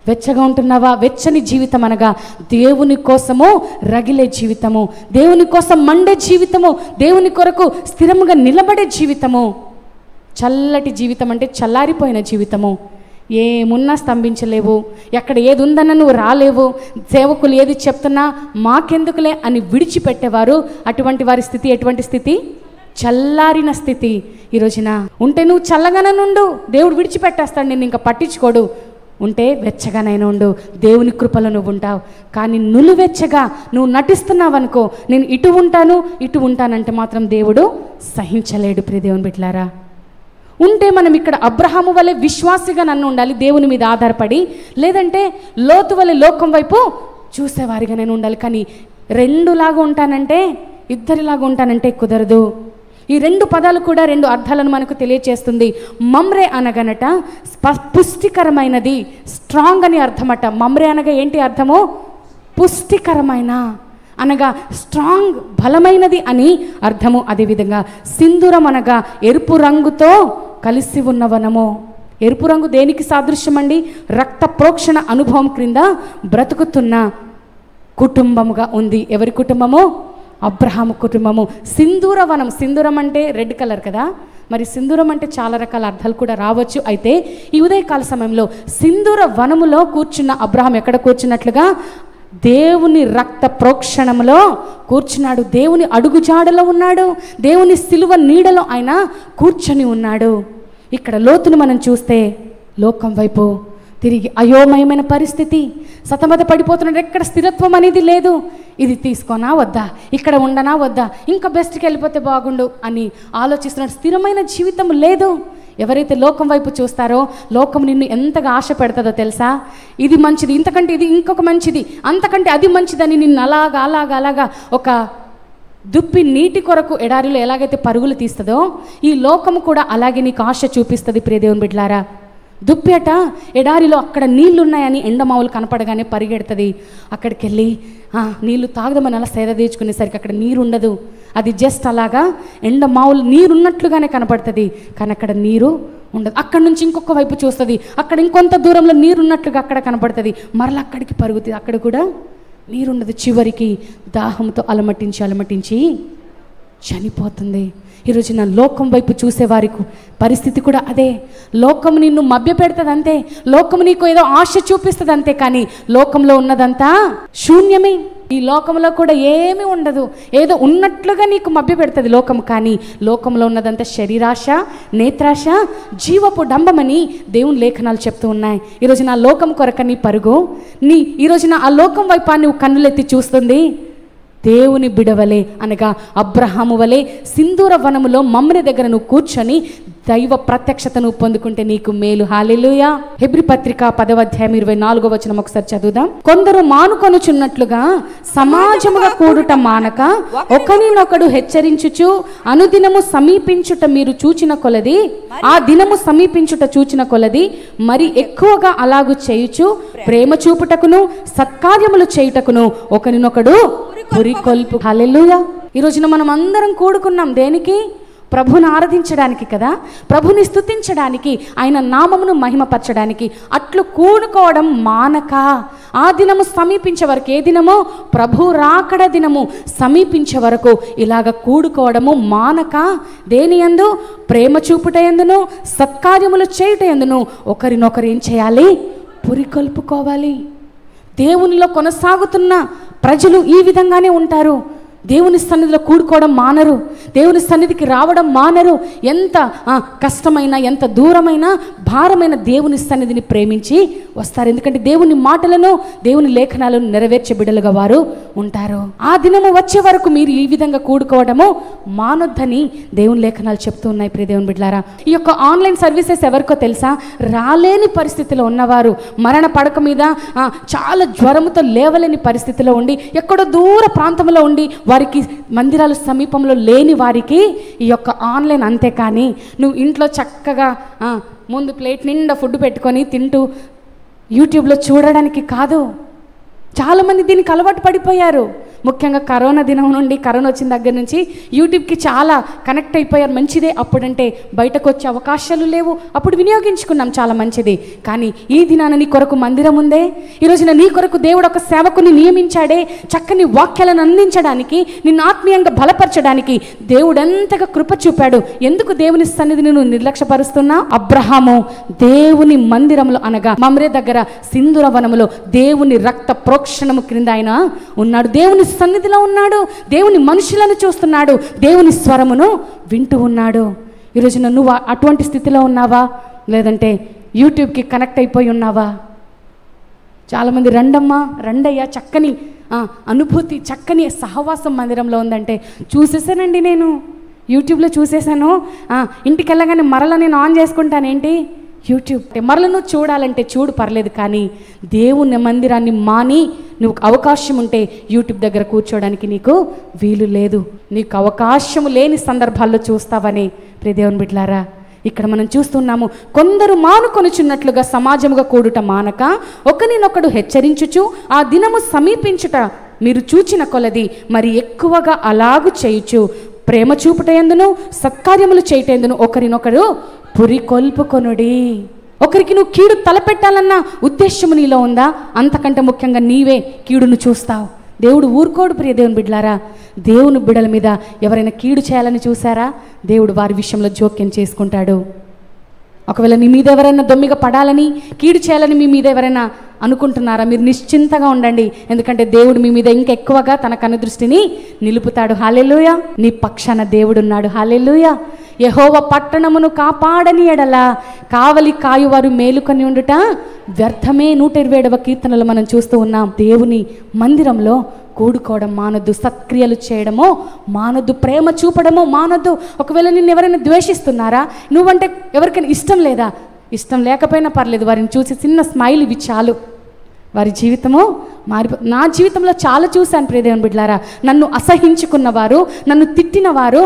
వెచ్చగా ఉంటున్నావా? వెచ్చని జీవితం అనగా దేవుని కోసము రగిలే జీవితము, దేవుని కోసం మండే జీవితము, దేవుని కొరకు స్థిరముగా నిలబడే జీవితము. చల్లటి జీవితం అంటే చల్లారిపోయిన జీవితము. ఏమున్నా స్తంభించలేవు, ఎక్కడ ఏది ఉందన్నా నువ్వు రాలేవు, సేవకులు ఏది చెప్తున్నా మాకెందుకులే అని విడిచిపెట్టేవారు. అటువంటి వారి స్థితి ఎటువంటి స్థితి? చల్లారిన స్థితి. ఈ రోజున ఉంటే నువ్వు చల్లగానే ఉండు, దేవుడు విడిచిపెట్టేస్తాడు, నేను ఇంకా పట్టించుకోడు. ఉంటే వెచ్చగానైనా ఉండు, దేవుని కృపలో నువ్వు ఉంటావు. కానీ నులువెచ్చగా నువ్వు నటిస్తున్నావు అనుకో, నేను ఇటు ఉంటానంటే మాత్రం దేవుడు సహించలేడు. ప్రియ దేవుని బిడ్డలారా, ఉంటే మనం ఇక్కడ అబ్రహాము వలె విశ్వాసిగా నన్ను ఉండాలి, దేవుని మీద ఆధారపడి, లేదంటే లోతు వలె లోకం వైపు చూసేవారిగా నేను ఉండాలి. కానీ రెండులాగా ఉంటానంటే, ఇద్దరిలాగా ఉంటానంటే కుదరదు. ఈ 2 పదాలు కూడా 2 అర్థాలను మనకు తెలియచేస్తుంది. మమ్రే అనగనట పుష్టికరమైనది, స్ట్రాంగ్ అని అర్థమట. మమ్రే అనగా ఏంటి అర్థము? పుష్టికరమైన అనగా స్ట్రాంగ్, బలమైనది అని అర్థము. అదేవిధంగా సింధూరం అనగా ఎరుపు రంగుతో కలిసి ఉన్న వనము. ఎరుపు రంగు దేనికి సాదృశ్యం అండి? రక్త ప్రోక్షణ అనుభవం క్రింద బ్రతుకుతున్న కుటుంబముగా ఉంది. ఎవరి కుటుంబము? అబ్రహాము కుటుంబము. సింధూర వనం, సింధూరం అంటే రెడ్ కలర్ కదా, మరి సింధూరం అంటే చాలా రకాల అర్థాలు కూడా రావచ్చు. అయితే ఈ ఉదయకాల సమయంలో సింధూర వనములో కూర్చున్న అబ్రహాం ఎక్కడ కూర్చున్నట్లుగా? దేవుని రక్త ప్రోక్షణంలో కూర్చున్నాడు. దేవుని అడుగుజాడలో ఉన్నాడు. దేవుని సిలువ నీడలో ఆయన కూర్చొని ఉన్నాడు. ఇక్కడ లోతును మనం చూస్తే లోకం వైపు తిరిగి అయోమయమైన పరిస్థితి, సతమత పడిపోతున్నాడు. ఎక్కడ స్థిరత్వం అనేది లేదు. ఇది తీసుకోనా వద్దా, ఇక్కడ ఉండనా వద్దా, ఇంకా బెస్ట్కి వెళ్ళిపోతే బాగుండు అని ఆలోచిస్తున్నాడు. స్థిరమైన జీవితం లేదు. ఎవరైతే లోకం వైపు చూస్తారో లోకం నిన్ను ఎంతగా ఆశ పెడతాదో తెలుసా? ఇది మంచిది, ఇంతకంటే ఇది ఇంకొక మంచిది, అంతకంటే అది మంచిదని నిన్ను అలాగా ఒక దుప్పి నీటి కొరకు ఎడారిలో ఎలాగైతే పరుగులు తీస్తుందో ఈ లోకము కూడా అలాగే నీకు ఆశ చూపిస్తుంది. ప్రియ దేవుని బిడ్డలారా, దుప్పి అట ఎడారిలో అక్కడ నీళ్లున్నాయని ఎండమావులు కనపడగానే పరిగెడుతుంది. అక్కడికి వెళ్ళి నీళ్లు తాగదామని అలా సేద తీర్చుకునేసరికి అక్కడ నీరు ఉండదు. అది జస్ట్ అలాగా ఎండమావులు నీరున్నట్లుగానే కనపడుతుంది, కానీ అక్కడ నీరు ఉండదు. అక్కడి నుంచి ఇంకొక వైపు చూస్తుంది, అక్కడ ఇంకొంత దూరంలో నీరున్నట్లుగా అక్కడ కనపడుతుంది. మరలా అక్కడికి పరుగుతుంది, అక్కడ కూడా నీరుండదు. చివరికి దాహంతో అలమటించి చనిపోతుంది. ఈరోజు నా లోకం వైపు చూసేవారికి పరిస్థితి కూడా అదే. లోకం నిన్ను మభ్య పెడుతుంది అంతే, లోకం నీకు ఏదో ఆశ చూపిస్తుంది అంతే, కానీ లోకంలో ఉన్నదంతా శూన్యమే. ఈ లోకంలో కూడా ఏమీ ఉండదు, ఏదో ఉన్నట్లుగా నీకు మభ్య పెడుతుంది లోకం, కానీ లోకంలో ఉన్నదంతా శరీరాశ, నేత్రాశ, జీవపు డంబమని దేవుని లేఖనాలు చెప్తూ ఉన్నాయి. ఈరోజు నా లోకం కొరక నీ పరుగు, ఈరోజు నా ఆ లోకం వైపు నువ్వు కన్నులెత్తి చూస్తుంది. దేవుని బిడవలే అనగా అబ్రహాము వలె సింధూర వనములో మమ్మని దగ్గర నువ్వు కూర్చొని దైవ ప్రత్యక్షతను పొందుకుంటే నీకు మేలు. హల్లెలూయా. హెబ్రీ పత్రిక 10వ అధ్యాయం 24వ వచనం ఒకసారి చదువుదాం. కొందరు మానుకొనుచున్నట్లుగా సమాజముగా కూడుట మానక ఒకరినొకడు హెచ్చరించుచు అనుదినము సమీపించుట మీరు చూచిన కొలది, ఆ దినము సమీపించుట చూచిన కొలది మరి ఎక్కువగా అలాగు చేయుచు ప్రేమ చూపుటకును సత్కార్యములు చేయుటకును ఒకరినొకడు పురికొల్పు. హల్లెలూయా. ఈ రోజున మనం అందరం కూడుకున్నాం దేనికి? ప్రభుని ఆరాధించడానికి కదా, ప్రభుని స్తుతించడానికి, ఆయన నామమును మహిమపరచడానికి. అట్లు కూడుకోవడం మానక ఆ దినము సమీపించే వరకు, ఏ దినము? ప్రభు రాకడ దినము సమీపించే వరకు ఇలాగ కూడుకోవడము మానక దేని యందు? ప్రేమ చూపుట యందును సత్కార్యములు చేయుట యందును ఒకరినొకరు ఏం చేయాలి? పురికొల్పుకోవాలి. దేవునిలో కొనసాగుతున్న ప్రజలు ఈ విధంగానే ఉంటారు. దేవుని సన్నిధిలో కూడుకోవడం మానరు, దేవుని సన్నిధికి రావడం మానరు. ఎంత కష్టమైనా, ఎంత దూరమైనా, భారమైన దేవుని సన్నిధిని ప్రేమించి వస్తారు. ఎందుకంటే దేవుని మాటలను, దేవుని లేఖనాలను నెరవేర్చే బిడ్డలుగా వారు ఉంటారు. ఆ దినము వచ్చే వరకు మీరు ఈ విధంగా కూడుకోవడము మానొద్దని దేవుని లేఖనాలు చెప్తూ ఉన్నాయి. ప్రియ దేవుని బిడ్డలారా, ఈ యొక్క ఆన్లైన్ సర్వీసెస్ ఎవరికో తెలుసా? రాలేని పరిస్థితిలో ఉన్నవారు, మరణ పడక మీద చాలా జ్వరముతో లేవలేని పరిస్థితిలో ఉండి, ఎక్కడో దూర ప్రాంతంలో ఉండి, వారికి మందిరాలు సమీపంలో లేని వారికి ఈ యొక్క ఆన్లైన్. అంతేకాని నువ్వు ఇంట్లో చక్కగా ముందు ప్లేట్ నిండా ఫుడ్ పెట్టుకొని తింటూ యూట్యూబ్లో చూడడానికి కాదు. చాలామంది దీనికి అలవాటు పడిపోయారు. ముఖ్యంగా కరోనా దినం నుండి, కరోనా వచ్చిన దగ్గర నుంచి యూట్యూబ్కి చాలా కనెక్ట్ అయిపోయారు. మంచిదే, అప్పుడంటే బయటకు వచ్చే అవకాశాలు లేవు, అప్పుడు వినియోగించుకున్నాం, చాలా మంచిది. కానీ ఈ దినాన నీ కొరకు మందిరం ఉందే, ఈరోజున నీ కొరకు దేవుడు ఒక సేవకుని నియమించాడే, చక్కని వాక్యాలను అందించడానికి, నిన్ను ఆత్మీయంగా బలపరచడానికి దేవుడు ఎంతగా కృప చూపాడు. ఎందుకు దేవుని సన్నిధిని నువ్వు నిర్లక్ష్యపరుస్తున్నా? అబ్రహాము దేవుని మందిరంలో అనగా మమ్రే దగ్గర సింధూర వనములో దేవుని రక్త ప్రోక్షణము క్రింద ఆయన ఉన్నాడు. దేవుని సన్నిధిలో ఉన్నాడు, దేవుని మనుషులను చూస్తున్నాడు, దేవుని స్వరమును వింటూ ఉన్నాడు. ఈరోజున నువ్వు అటువంటి స్థితిలో ఉన్నావా? లేదంటే యూట్యూబ్కి కనెక్ట్ అయిపోయి ఉన్నావా? చాలామంది రండమ్మా, రండయ్యా, చక్కని అనుభూతి, చక్కని సహవాసం మందిరంలో ఉందంటే చూసేసానండి, నేను యూట్యూబ్లో చూసేసాను, ఇంటికి వెళ్ళగానే మరలా నేను ఆన్ చేసుకుంటానేంటి యూట్యూబ్. మరల నువ్వు చూడాలంటే చూడు, పర్లేదు, కానీ దేవుని మందిరాన్ని మాని నువ్వు అవకాశం ఉంటే యూట్యూబ్ దగ్గర కూర్చోడానికి నీకు వీలు లేదు. నీకు అవకాశం లేని సందర్భాల్లో చూస్తావని ప్రియ దేవుని బిడ్డలారా ఇక్కడ మనం చూస్తున్నాము. కొందరు మానుకొనుచున్నట్లుగా సమాజముగా కూడుట మానక ఒకరినొకడు హెచ్చరించుచు ఆ దినము సమీపించుట మీరు చూచిన కొలది మరి ఎక్కువగా అలాగు చేయుచు ప్రేమ చూపుట యందును సత్కార్యములు చేయటందును ఒకరినొకరు పురికొల్పుకొనుడి. ఒకరికి నువ్వు కీడు తలపెట్టాలన్న ఉద్దేశము నీలో ఉందా? అంతకంటే ముఖ్యంగా నీవే కీడును చూస్తావు. దేవుడు ఊరుకోడు. ప్రియ దేవుని బిడ్డలారా, దేవుని బిడ్డల మీద ఎవరైనా కీడు చేయాలని చూసారా? దేవుడు వారి విషయంలో జోక్యం చేసుకుంటాడు. ఒకవేళ నీ మీద ఎవరైనా దొమ్మిగా పడాలని, కీడు చేయాలని మీ మీద ఎవరైనా అనుకుంటున్నారా? మీరు నిశ్చింతగా ఉండండి, ఎందుకంటే దేవుడు మీ మీద ఇంకెక్కువగా తన కనుదృష్టిని నిలుపుతాడు. హల్లెలూయా. నీ పక్షాన దేవుడున్నాడు. హల్లెలూయా. యెహోవా పట్టణమును కాపాడని ఎడల కావలి కాయువారు మేలుకొని ఉండుట వ్యర్థమే. 127వ కీర్తనలో మనం చూస్తూ ఉన్నాం. దేవుని మందిరంలో కూడుకోవడం మానొద్దు, సత్క్రియలు చేయడమో మానొద్దు, ప్రేమ చూపడమో మానొద్దు. ఒకవేళ నిన్ను ఎవరైనా ద్వేషిస్తున్నారా, నువ్వంటే ఎవరికైనా ఇష్టం లేదా? ఇష్టం లేకపోయినా పర్లేదు, వారిని చూసి చిన్న స్మైల్ ఇవి చాలు, వారి జీవితము నా జీవితంలో చాలా చూశాను ప్రియదేవుని బిడ్డలారా. నన్ను అసహించుకున్నవారు, నన్ను తిట్టినవారు,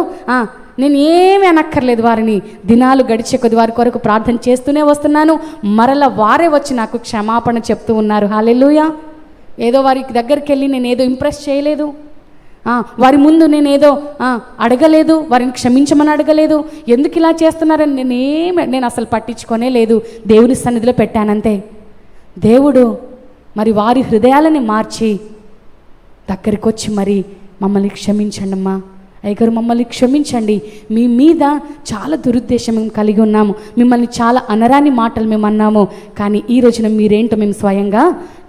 నేను ఏమీ అనక్కర్లేదు, వారిని దినాలు గడిచే కొద్ది వారి కొరకు ప్రార్థన చేస్తూనే వస్తున్నాను, మరల వారే వచ్చి నాకు క్షమాపణ చెప్తూ ఉన్నారు. హల్లెలూయా. ఏదో వారి దగ్గరికి వెళ్ళి నేను ఏదో ఇంప్రెస్ చేయలేదు, వారి ముందు నేనేదో అడగలేదు, వారిని క్షమించమని అడగలేదు, ఎందుకు ఇలా చేస్తున్నారని నేను అసలు పట్టించుకోనే లేదు, దేవుని సన్నిధిలో పెట్టానంతే. దేవుడు మరి వారి హృదయాలని మార్చి దగ్గరికి వచ్చి మరి మమ్మల్ని క్షమించండి అమ్మా, అయ్యగారు మమ్మల్ని క్షమించండి, మీ మీద చాలా దురుద్దేశం మేము కలిగి ఉన్నాము, మిమ్మల్ని చాలా అనరాని మాటలు మేము అన్నాము, కానీ ఈ రోజున మీరేంటో మేము స్వయంగా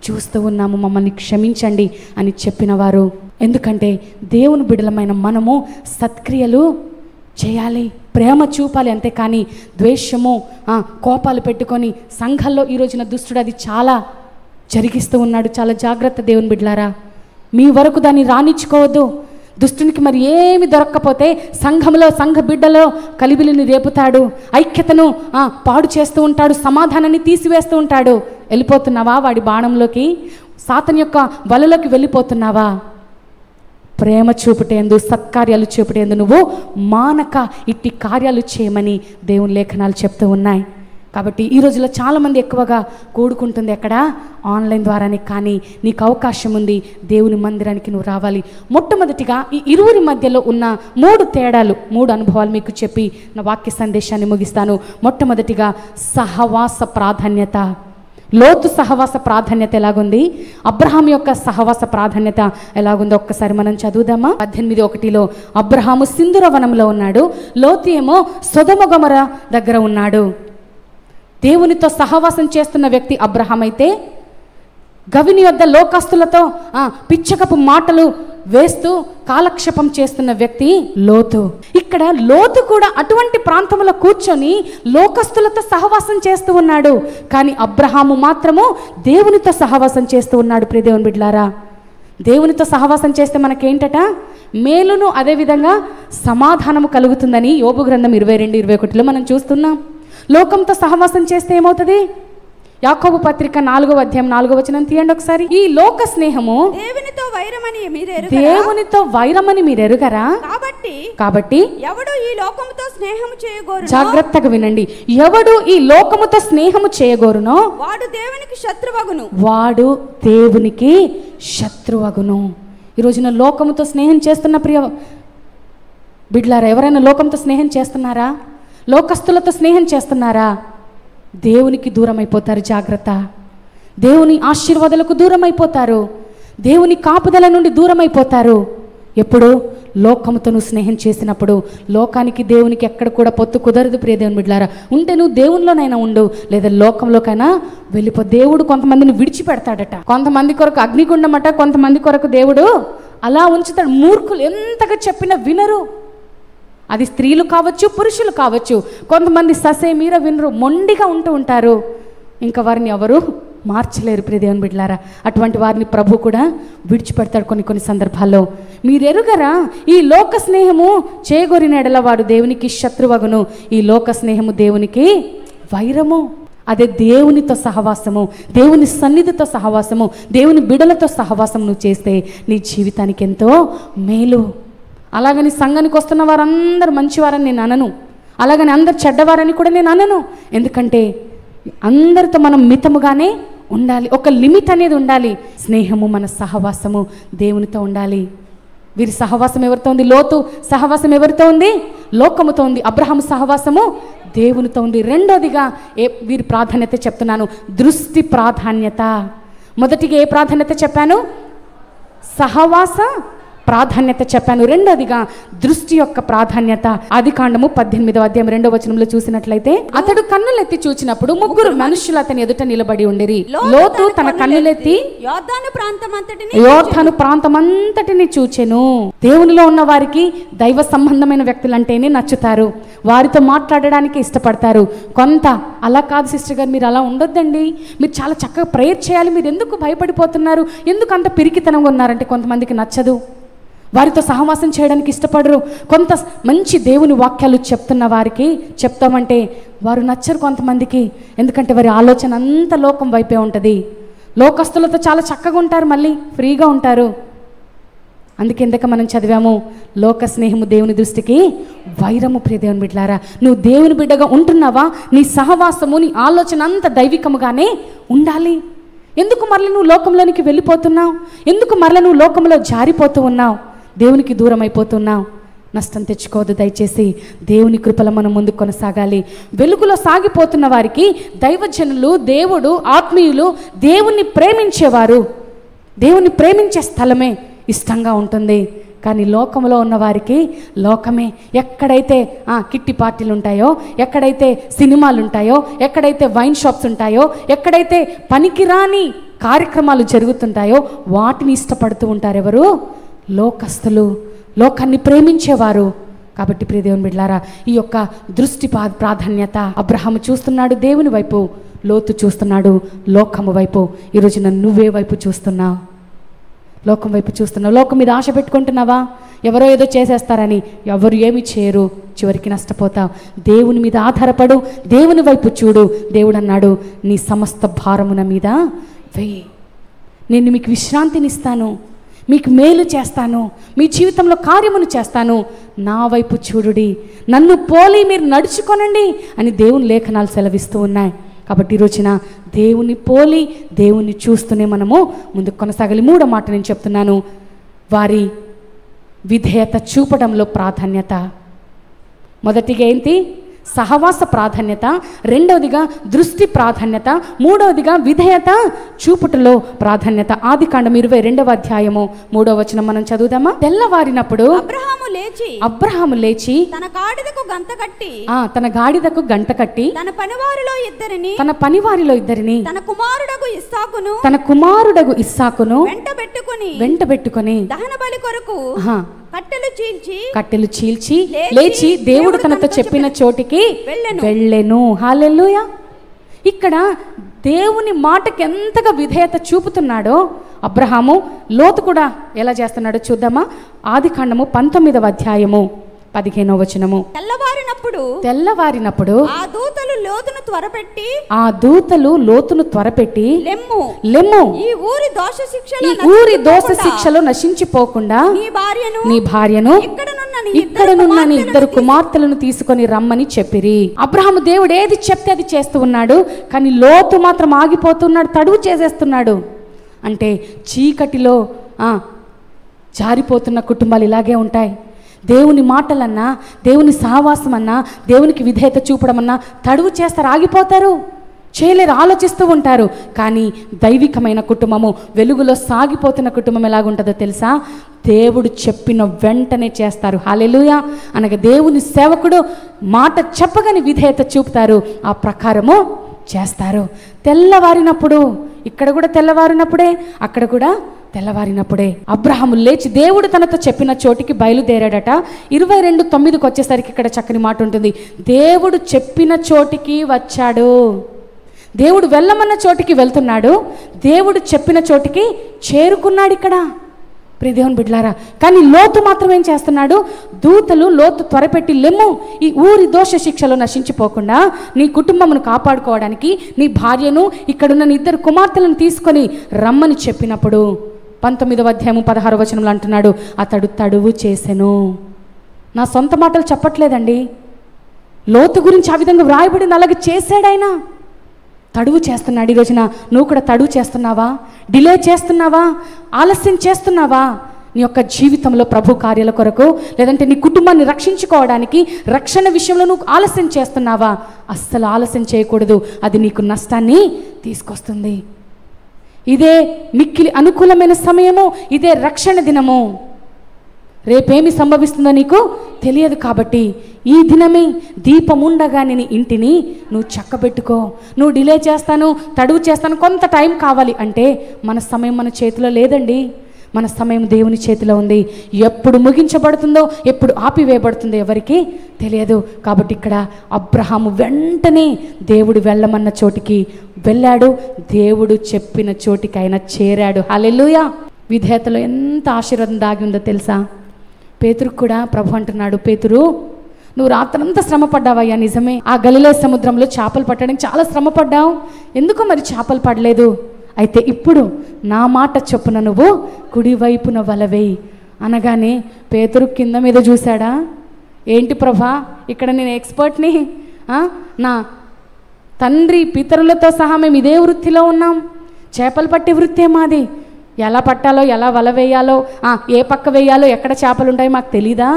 చూస్తూ ఉన్నాము, మమ్మల్ని క్షమించండి అని చెప్పిన వారు. ఎందుకంటే దేవుని బిడ్డలమైన మనము సత్క్రియలు చేయాలి, ప్రేమ చూపాలి, అంతేకాని ద్వేషము కోపాలు పెట్టుకొని సంఘాల్లో ఈ రోజున దుష్టుడు అది చాలా జరిగిస్తూ ఉన్నాడు. చాలా జాగ్రత్త దేవుని బిడ్డలారా, మీ వరకు దాన్ని రానిచ్చుకోవద్దు. దుష్టునికి మరి ఏమి దొరక్కపోతే సంఘంలో సంఘ బిడ్డలో కలిబిలిని రేపుతాడు, ఐక్యతను పాడు చేస్తూ ఉంటాడు, సమాధానాన్ని తీసివేస్తూ ఉంటాడు. వెళ్ళిపోతున్నావా వాడి బాణంలోకి, సాతాను యొక్క వలలోకి వెళ్ళిపోతున్నావా? ప్రేమ చూపుటేందు, సత్కార్యాలు చూపుటేందు నువ్వు మానక ఇట్టి కార్యాలు చేయమని దేవుని లేఖనాలు చెప్తూ ఉన్నాయి. కాబట్టి ఈ రోజుల్లో చాలామంది ఎక్కువగా కూడుకుంటుంది ఎక్కడ? ఆన్లైన్ ద్వారానే. కానీ నీకు అవకాశం ఉంది, దేవుని మందిరానికి నువ్వు రావాలి. మొట్టమొదటిగా ఈ ఇరువురి మధ్యలో ఉన్న 3 తేడాలు, 3 అనుభవాలు మీకు చెప్పి నా వాక్య సందేశాన్ని ముగిస్తాను. మొట్టమొదటిగా సహవాస ప్రాధాన్యత. లోతు సహవాస ప్రాధాన్యత ఎలాగుంది, అబ్రహాం యొక్క సహవాస ప్రాధాన్యత ఎలాగుందో ఒక్కసారి మనం చదువుదామా. 18:1 అబ్రహాము సింధూర వనంలో ఉన్నాడు, లోతు ఏమో సొదొమ గొమొర దగ్గర ఉన్నాడు. దేవునితో సహవాసం చేస్తున్న వ్యక్తి అబ్రహాం అయితే, గవిని యొద్ద లోకస్తులతో పిచ్చకపు మాటలు వేస్తూ కాలక్షేపం చేస్తున్న వ్యక్తి లోతు. ఇక్కడ లోతు కూడా అటువంటి ప్రాంతంలో కూర్చొని లోకస్తులతో సహవాసం చేస్తూ ఉన్నాడు, కానీ అబ్రహాము మాత్రము దేవునితో సహవాసం చేస్తూ ఉన్నాడు. ప్రియ దేవుని బిడ్డలారా, దేవునితో సహవాసం చేస్తే మనకేంటట? మేలును అదేవిధంగా సమాధానము కలుగుతుందని యోబు గ్రంథం 22:21 మనం చూస్తున్నాం. లోకంతో సహవాసం చేస్తే ఏమవుతుంది? యాకోబు పత్రిక 4వ అధ్యాయం 4వ వచనం తీయండి ఒకసారి. ఈ లోక స్నేహము దేవునితో వైరమని మీరు ఎరుగరా? కాబట్టి ఎవడు ఈ లోకముతో స్నేహము చేయగోరునో, జాగ్రత్తగా వినండి, ఎవడు ఈ లోకముతో స్నేహము చేయగోరునో వాడు దేవునికి శత్రువగును. ఈ రోజున లోకముతో స్నేహం చేస్తున్న ప్రియ బిడ్లారా, ఎవరైనా లోకంతో స్నేహం చేస్తున్నారా? లోకస్తులతో స్నేహం చేస్తున్నారా? దేవునికి దూరం అయిపోతారు. జాగ్రత్త. దేవుని ఆశీర్వాదాలకు దూరం అయిపోతారు, దేవుని కాపుదల నుండి దూరం అయిపోతారు. ఎప్పుడు? లోకముతో నువ్వు స్నేహం చేసినప్పుడు. లోకానికి దేవునికి ఎక్కడ కూడా పొత్తు కుదరదు ప్రియ దేవుని బిడ్డలారా. ఉంటే నువ్వు దేవునిలోనైనా ఉండు, లేదా లోకంలోకైనా వెళ్ళిపో. దేవుడు కొంతమందిని విడిచిపెడతాడట, కొంతమంది కొరకు అగ్నిగుండమట, కొంతమంది కొరకు దేవుడు అలా ఉంచుతాడు. మూర్ఖులు ఎంతగా చెప్పినా వినరు. అది స్త్రీలు కావచ్చు, పురుషులు కావచ్చు. కొంతమంది ససేమీర వినరు, మొండిగా ఉంటూ ఉంటారు. ఇంకా వారిని ఎవరు మార్చలేరు ప్రియ దేవుని బిడ్డలారా. అటువంటి వారిని ప్రభు కూడా విడిచిపెడతాడు కొన్ని సందర్భాల్లో. మీరెరుగరా? ఈ లోక స్నేహము చేయగోరిన ఎడల వాడు దేవునికి శత్రువగును. ఈ లోక స్నేహము దేవునికి వైరము. అదే దేవునితో సహవాసము, దేవుని సన్నిధితో సహవాసము, దేవుని బిడలతో సహవాసం నువ్వు చేస్తే నీ జీవితానికి ఎంతో మేలు. అలాగని సంఘానికి వస్తున్న వారందరూ మంచివారని నేను అనను, అలాగని అందరు చెడ్డవారని కూడా నేను అనను. ఎందుకంటే అందరితో మనం మితముగానే ఉండాలి, ఒక లిమిట్ అనేది ఉండాలి. స్నేహము, మన సహవాసము దేవునితో ఉండాలి. వీరి సహవాసం ఎవరితో ఉంది? లోతు సహవాసం ఎవరితో ఉంది? లోకముతో ఉంది. అబ్రహాము సహవాసము దేవునితో ఉంది. రెండోదిగా వీరి ప్రాధాన్యత చెప్తున్నాను, దృష్టి ప్రాధాన్యత. మొదటిగా ఏ ప్రాధాన్యత చెప్పాను? సహవాస ప్రాధాన్యత చెప్పాను. రెండోదిగా దృష్టి యొక్క ప్రాధాన్యత. ఆదికాండము 18వ అధ్యాయం 2వ వచనంలో చూసినట్లయితే, అతడు కన్నులెత్తి చూచినప్పుడు ముగ్గురు మనుషులు అతని ఎదుట నిలబడి ఉండిరి. లోతు తన కన్నులెత్తి యోర్దాను ప్రాంతమంతటిని చూచెను. దేవునిలో ఉన్న వారికి దైవ సంబంధమైన వ్యక్తులంటేనే నచ్చుతారు, వారితో మాట్లాడడానికి ఇష్టపడతారు. కొంత అలా కాదు సిస్టర్ గారు, మీరు అలా ఉండొద్దండి, మీరు చాలా చక్కగా ప్రేయర్ చేయాలి, మీరు ఎందుకు భయపడిపోతున్నారు, ఎందుకు అంత పిరికితనంగా ఉన్నారంటే కొంతమందికి నచ్చదు, వారితో సహవాసం చేయడానికి ఇష్టపడరు. కొంత మంచి దేవుని వాక్యాలు చెప్తున్న వారికి చెప్తామంటే వారు నచ్చరు కొంతమందికి, ఎందుకంటే వారి ఆలోచన అంతా లోకం వైపే ఉంటుంది. లోకస్తులతో చాలా చక్కగా ఉంటారు, మళ్ళీ ఫ్రీగా ఉంటారు. అందుకే ఇందాక మనం చదివాము, లోక స్నేహము దేవుని దృష్టికి వైరము. ప్రియ దేవుని బిడ్డలారా, నువ్వు దేవుని బిడ్డగా ఉంటున్నావా? నీ సహవాసము, నీ ఆలోచన అంత దైవికముగానే ఉండాలి. ఎందుకు మరల నువ్వు లోకంలోనికి వెళ్ళిపోతున్నావు? ఎందుకు మరల నువ్వు లోకంలో జారిపోతూ ఉన్నావు? దేవునికి దూరం అయిపోతున్నావు. నష్టం తెచ్చుకోవద్దు దయచేసి. దేవుని కృపలో మనం ముందుకు కొనసాగాలి. వెలుగులో సాగిపోతున్న వారికి దైవజనులు, దేవుడు, ఆత్మీయులు, దేవుణ్ణి ప్రేమించేవారు, దేవుణ్ణి ప్రేమించే స్థలమే ఇష్టంగా ఉంటుంది. కానీ లోకంలో ఉన్న వారికి లోకమే. ఎక్కడైతే కిట్టి పార్టీలు ఉంటాయో, ఎక్కడైతే సినిమాలు ఉంటాయో, ఎక్కడైతే వైన్ షాప్స్ ఉంటాయో, ఎక్కడైతే పనికిరాని కార్యక్రమాలు జరుగుతుంటాయో వాటిని ఇష్టపడుతూ ఉంటారు. ఎవరు? లోకస్తులు, లోకాన్ని ప్రేమించేవారు. కాబట్టి ప్రియ దేవుని బిడ్డలారా, ఈ యొక్క దృష్టి ప్రాధాన్యత. అబ్రహాము చూస్తున్నాడు దేవుని వైపు, లోతు చూస్తున్నాడు లోకము వైపు. ఈరోజు నువ్వే వైపు చూస్తున్నావు? లోకం వైపు చూస్తున్నావు? లోకం మీద ఆశ పెట్టుకుంటున్నావా? ఎవరో ఏదో చేసేస్తారని. ఎవరు ఏమి చేయరు, చివరికి నష్టపోతావు. దేవుని మీద ఆధారపడు, దేవుని వైపు చూడు. దేవుడు అన్నాడు, నీ సమస్త భారమున మీద వెయ్యి, నేను మీకు విశ్రాంతినిస్తాను, మీకు మేలు చేస్తాను, మీ జీవితంలో కార్యమును చేస్తాను, నా వైపు చూడుడి, నన్ను పోలి మీరు నడుచుకొనండి అని దేవుని లేఖనాలు సెలవిస్తూ ఉన్నాయి. కాబట్టి ఈరోజున దేవుని పోలి, దేవుని చూస్తూనే మనము ముందుకు కొనసాగాలి. మూడో మాట నేను చెప్తున్నాను, వారి విధేయత చూపడంలో ప్రాధాన్యత. మొదటిగా ఏంటి? సహవాస ప్రాధాన్యత. రెండవదిగా దృష్టి ప్రాధాన్యత. మూడవదిగా విధేయత చూపుటలో ప్రాధాన్యత. ఆదికాండం 22వ అధ్యాయము 3వ వచనం మనం చదువుదామా? తెల్లవారినప్పుడు అబ్రహాము లేచి తన గాడిదకు గంట కట్టి తన పనివారిలో ఇద్దరిని తన కుమారుడగు ఇస్సాకును వెంట పెట్టుకొని కట్టెలు చీల్చి లేచి దేవుడు తనతో చెప్పిన చోటికి వెళ్ళెను. హల్లెలూయా. ఇక్కడ దేవుని మాటకి ఎంతగా విధేయత చూపుతున్నాడో అబ్రహాము, లోతు కూడా ఎలా చేస్తున్నాడో చూద్దామా? ఆదికాండము 19వ అధ్యాయము 15వ వచనము. తెల్లవారినప్పుడు ఆ దూతలు లోతును త్వరపెట్టి లెమ్ము, ఈ ఊరి దోష శిక్షలో నశించిపోకుండా నీ భార్యను ఇక్కడనున్న నీ 2 కుమార్తెలను తీసుకొని రమ్మని చెప్పిరి. అబ్రహాము దేవుడు ఏది చెప్తే అది చేస్తూ ఉన్నాడు, కానీ లోతు మాత్రం ఆగిపోతున్నాడు, తడువు చేసేస్తున్నాడు. అంటే చీకటిలో జారిపోతున్న కుటుంబాలు ఇలాగే ఉంటాయి. దేవుని మాటలన్నా, దేవుని సహవాసం అన్నా, దేవునికి విధేయత చూపడమన్నా తడువు చేస్తారు, ఆగిపోతారు, చేయలేరు, ఆలోచిస్తూ ఉంటారు. కానీ దైవికమైన కుటుంబము, వెలుగులో సాగిపోతున్న కుటుంబం ఎలాగుంటుందో తెలుసా? దేవుడు చెప్పిన వెంటనే చేస్తారు. హల్లెలూయా. అనగా దేవుని సేవకుడు మాట చెప్పగానే విధేయత చూపుతారు, ఆ ప్రకారము చేస్తారు. తెల్లవారినప్పుడు, ఇక్కడ కూడా తెల్లవారినప్పుడే, అక్కడ కూడా తెల్లవారినప్పుడే అబ్రహాము లేచి దేవుడు తనతో చెప్పిన చోటికి బయలుదేరాడట. 22:9 వచ్చేసరికి ఇక్కడ చక్కని మాట ఉంటుంది. దేవుడు చెప్పిన చోటికి వచ్చాడు. దేవుడు వెళ్ళమన్న చోటికి వెళ్తున్నాడు, దేవుడు చెప్పిన చోటికి చేరుకున్నాడు. ఇక్కడ ప్రియ దేవుని బిడ్డలారా, కానీ లోతు మాత్రం ఏం చేస్తున్నాడు? దూతలు లోతు త్వరపెట్టి లెమ్ము, ఈ ఊరి దోష శిక్షలో నశించిపోకుండా నీ కుటుంబమును కాపాడుకోవడానికి నీ భార్యను, ఇక్కడున్న నీ 2 కుమార్తెలను తీసుకొని రమ్మని చెప్పినప్పుడు 19వ అధ్యాయము 16వ వచనంలో అంటున్నాడు, అతడు తడువు చేసెను. నా సొంత మాటలు చెప్పట్లేదండి, లోతు గురించి ఆ విధంగా వ్రాయబడింది, అలాగే చేశాడాయన. తడువు చేస్తున్నాడు. ఈ రోజున నువ్వు కూడా తడువు చేస్తున్నావా? డిలే చేస్తున్నావా? ఆలస్యం చేస్తున్నావా? నీ యొక్క జీవితంలో ప్రభు కార్యాల కొరకు, లేదంటే నీ కుటుంబాన్ని రక్షించుకోవడానికి, రక్షణ విషయంలో నువ్వు ఆలస్యం చేస్తున్నావా? అస్సలు ఆలస్యం చేయకూడదు, అది నీకు నష్టాన్ని తీసుకొస్తుంది. ఇదే మిక్కిలి అనుకూలమైన సమయము, ఇదే రక్షణ దినము. రేపేమి సంభవిస్తుందో నీకు తెలియదు. కాబట్టి ఈ దినమే దీపముండగా నీ ఇంటిని నువ్వు చక్కబెట్టుకో. నువ్వు డిలే చేస్తాను, తడువు చేస్తాను, కొంత టైం కావాలి అంటే మన సమయం మన చేతిలో లేదండి. మన సమయం దేవుని చేతిలో ఉంది. ఎప్పుడు ముగించబడుతుందో, ఎప్పుడు ఆపివేయబడుతుందో ఎవరికి తెలియదు. కాబట్టి ఇక్కడ అబ్రహాము వెంటనే దేవుడు వెళ్ళమన్న చోటికి వెళ్ళాడు. దేవుడు చెప్పిన చోటికి ఆయన చేరాడు. హల్లెలూయా. విధేయతలో ఎంత ఆశీర్వాదం దాగి ఉందో తెలుసా? పేతురుకు కూడా ప్రభు అంటున్నాడు, పేతురు నువ్వు రాత్రంతా శ్రమ పడ్డావయ్యా, నిజమే. ఆ గలిలే సముద్రంలో చేపలు పట్టడానికి చాలా శ్రమ పడ్డావు. ఎందుకు మరి చేపలు పడలేదు? అయితే ఇప్పుడు నా మాట చొప్పున నువ్వు కుడివైపున వలవేయి అనగానే పేతురు కింద మీద చూశాడా? ఏంటి ప్రభా, ఇక్కడ నేను ఎక్స్పర్ట్ని, నా తండ్రి పితరులతో సహా మేము ఇదే వృత్తిలో ఉన్నాం, చేపలు పట్టే వృత్తే మాది. ఎలా పట్టాలో, ఎలా వల వేయాలో, ఏ పక్క వేయాలో, ఎక్కడ చేపలు ఉంటాయో మాకు తెలీదా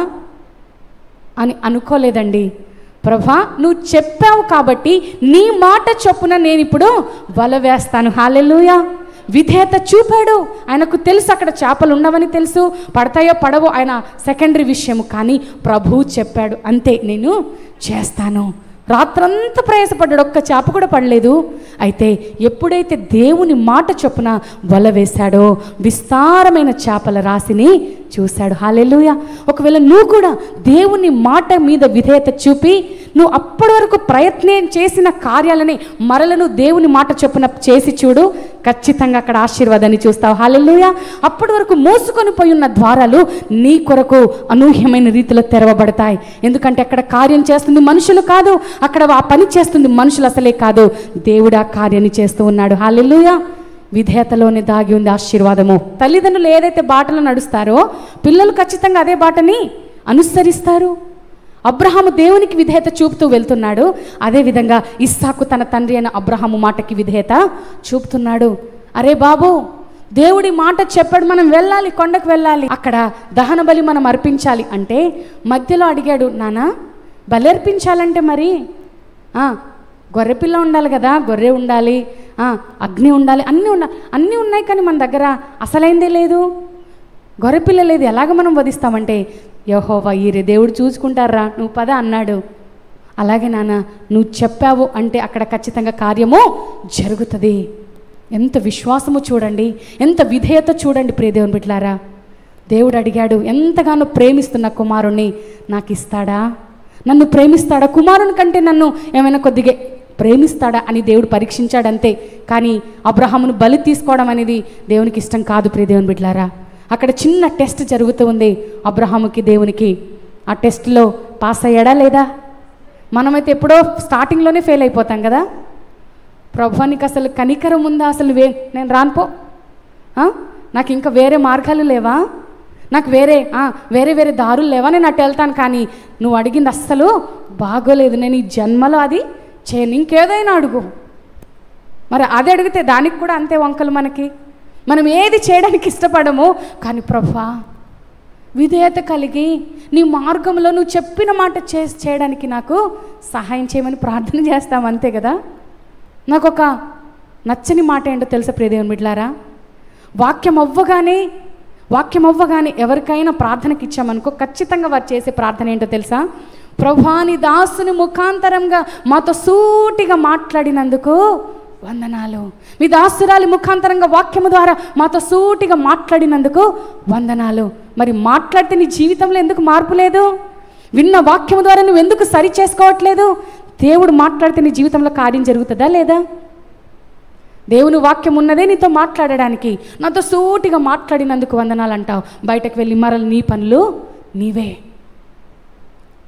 అని అనుకోలేదండి. ప్రభా నువ్వు చెప్పావు కాబట్టి నీ మాట చొప్పున నేను ఇప్పుడు వల వేస్తాను. హల్లెలూయా. విధేయత చూపాడు. ఆయనకు తెలుసు అక్కడ చేపలు ఉండవని తెలుసు, పడతాయో పడవో ఆయన సెకండరీ విషయం. కానీ ప్రభువు చెప్పాడు, అంతే నేను చేస్తాను. రాత్రంతా ప్రయాసపడ్డాడు, ఒక్క చేప కూడా పడలేదు. అయితే ఎప్పుడైతే దేవుని మాట చొప్పున వల వేశాడో విస్తారమైన చేపల రాశిని చూశాడు. హల్లెలూయా. ఒకవేళ నువ్వు కూడా దేవుని మాట మీద విధేయత చూపి నువ్వు అప్పటి వరకు ప్రయత్నం చేసిన కార్యాలని మరలను దేవుని మాట చొప్పున చేసి చూడు, ఖచ్చితంగా అక్కడ ఆశీర్వాదాన్ని చూస్తావు. హల్లెలూయా. అప్పటి వరకు మూసుకొని పోయి ఉన్న ద్వారాలు నీ కొరకు అనూహ్యమైన రీతిలో తెరవబడతాయి. ఎందుకంటే అక్కడ కార్యం చేస్తుంది మనుషులు కాదు, అక్కడ ఆ పని చేస్తుంది మనుషులు అసలే కాదు, దేవుడు ఆ కార్యాన్ని చేస్తూ ఉన్నాడు. హల్లెలూయా. విధేయతలోనే దాగి ఉంది ఆశీర్వాదము. తల్లిదండ్రులు ఏదైతే బాటలో నడుస్తారో పిల్లలు ఖచ్చితంగా అదే బాటని అనుసరిస్తారు. అబ్రహాము దేవునికి విధేయత చూపుతూ వెళ్తున్నాడు, అదేవిధంగా ఇస్సాకు తన తండ్రి అయిన అబ్రహాము మాటకి విధేయత చూపుతున్నాడు. అరే బాబు, దేవుడి మాట చెప్పాడు, మనం వెళ్ళాలి, కొండకు వెళ్ళాలి, అక్కడ దహన బలి మనం అర్పించాలి అంటే మధ్యలో అడిగాడు, నానా బలి అర్పించాలంటే మరి గొర్రెపిల్ల ఉండాలి కదా, గొర్రె ఉండాలి, అగ్ని ఉండాలి, అన్నీ ఉన్నాయి కానీ మన దగ్గర అసలైందే లేదు, గొర్రెపిల్ల లేదు, ఎలాగ మనం వధిస్తామంటే యెహోవా ఈరే దేవుడు చూసుకుంటారా, నువ్వు పద అన్నాడు. అలాగే నాన్న నువ్వు చెప్పావు అంటే అక్కడ ఖచ్చితంగా కార్యము జరుగుతుంది. ఎంత విశ్వాసము చూడండి, ఎంత విధేయత చూడండి ప్రియ దేవుని బిడ్డలారా. దేవుడు అడిగాడు, ఎంతగానో ప్రేమిస్తున్న కుమారుణ్ణి నాకు ఇస్తాడా, నన్ను ప్రేమిస్తాడా, కుమారుని కంటే నన్ను ఏమైనా కొద్దిగా ప్రేమిస్తాడా అని దేవుడు పరీక్షించాడంతే. కానీ అబ్రహామును బలి తీసుకోవడం అనేది దేవునికి ఇష్టం కాదు ప్రియ దేవుని బిడ్డలారా. అక్కడ చిన్న టెస్ట్ జరుగుతూ ఉంది అబ్రహాముకి దేవునికి. ఆ టెస్ట్లో పాస్ అయ్యాడా లేదా? మనమైతే ఎప్పుడో స్టార్టింగ్లోనే ఫెయిల్ అయిపోతాం కదా. ప్రభువానికి అసలు కనికరం ఉందా, అసలు నేను రానుపో, నాకు ఇంకా వేరే మార్గాలు లేవా, నాకు వేరే వేరే దారులు లేవా, నేను అటు వెళ్తాను, కానీ నువ్వు అడిగింది అస్సలు బాగోలేదు, నేను ఈ జన్మలో అది చేయను, ఇంకేదైనా అడుగు. మరి అది అడిగితే దానికి కూడా అంతే వంకలు మనకి. మనం ఏది చేయడానికి ఇష్టపడము, కానీ ప్రభువా విధేయత కలిగి నీ మార్గంలో నువ్వు చెప్పిన మాట చేయడానికి నాకు సహాయం చేయమని ప్రార్థన చేస్తాం, అంతే కదా. నాకు ఒక నచ్చని మాట ఏంటో తెలుసా ప్రియ దేవుని బిడ్డలారా, వాక్యం అవ్వగానే ఎవరికైనా ప్రార్థనకి ఇచ్చామనుకో ఖచ్చితంగా వారు చేసే ప్రార్థన ఏంటో తెలుసా? ప్రభువా నీ దాసుని ముఖాంతరంగా మాతో సూటిగా మాట్లాడినందుకు వందనాలు, మీ దాసురాలి ముఖాంతరంగా వాక్యము ద్వారా మాతో సూటిగా మాట్లాడినందుకు వందనాలు. మరి మాట్లాడితే నీ జీవితంలో ఎందుకు మార్పు లేదు? విన్న వాక్యము ద్వారా నువ్వు ఎందుకు సరి చేసుకోవట్లేదు? దేవుడు మాట్లాడితే నీ జీవితంలో కార్యం జరుగుతుందా లేదా? దేవుని వాక్యం ఉన్నదే నీతో మాట్లాడడానికి, నాతో సూటిగా మాట్లాడినందుకు వందనాలు అంటావు, బయటకు వెళ్ళి మరలు నీ పనులు నీవే.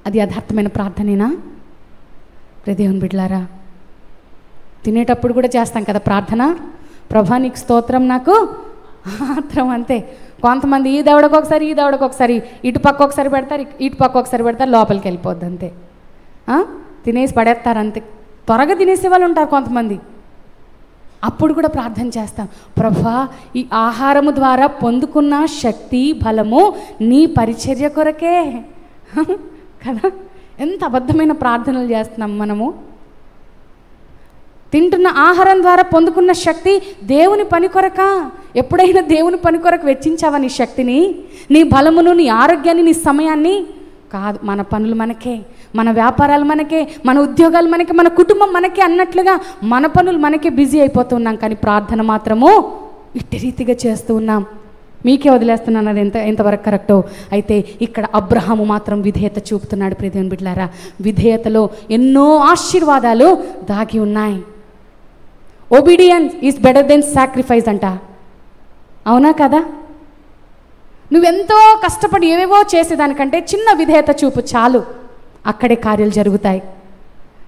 అది యథార్థమైన ప్రార్థనేనా ప్రియ దేవుని బిడ్డలారా? తినేటప్పుడు కూడా చేస్తాం కదా ప్రార్థన, ప్రభా నీకు స్తోత్రం, నాకు ఆత్రం, అంతే. కొంతమంది ఈ దవడకు ఒకసారి ఇటు పక్క ఒకసారి పెడతారు, ఇటు పక్క ఒకసారి పెడతారు, లోపలికి వెళ్ళిపోద్ది అంతే, తినేసి పడేస్తారు అంతే. త్వరగా తినేసే వాళ్ళు ఉంటారు కొంతమంది. అప్పుడు కూడా ప్రార్థన చేస్తాం, ప్రభా ఈ ఆహారము ద్వారా పొందుకున్న శక్తి బలము నీ పరిచర్య కొరకే కదా. ఎంత అబద్ధమైన ప్రార్థనలు చేస్తున్నాం మనము. తింటున్న ఆహారం ద్వారా పొందుకున్న శక్తి దేవుని పని కొరక? ఎప్పుడైనా దేవుని పని కొరకు వెచ్చించావా నీ శక్తిని, నీ బలమును, నీ ఆరోగ్యాన్ని, నీ సమయాన్ని? కాదు. మన పనులు మనకే, మన వ్యాపారాలు మనకే, మన ఉద్యోగాలు మనకే, మన కుటుంబం మనకే అన్నట్లుగా మన పనులు మనకే బిజీ అయిపోతున్నాం. కానీ ప్రార్థన మాత్రము ఇట్టి రీతిగా చేస్తూ ఉన్నాం. మీకే వదిలేస్తున్నాను అది ఎంతవరకు కరెక్టో. అయితే ఇక్కడ అబ్రహాము మాత్రం విధేయత చూపుతున్నాడు. ప్రియ దేవుని బిడ్డలారా, విధేయతలో ఎన్నో ఆశీర్వాదాలు దాగి ఉన్నాయి. Obedience is better than sacrifice అంట. అవునా కదా? నువ్వెంతో కష్టపడి ఏవేవో చేసేదానికంటే చిన్న విధేయత చూపు చాలు, అక్కడే కార్యాలు జరుగుతాయి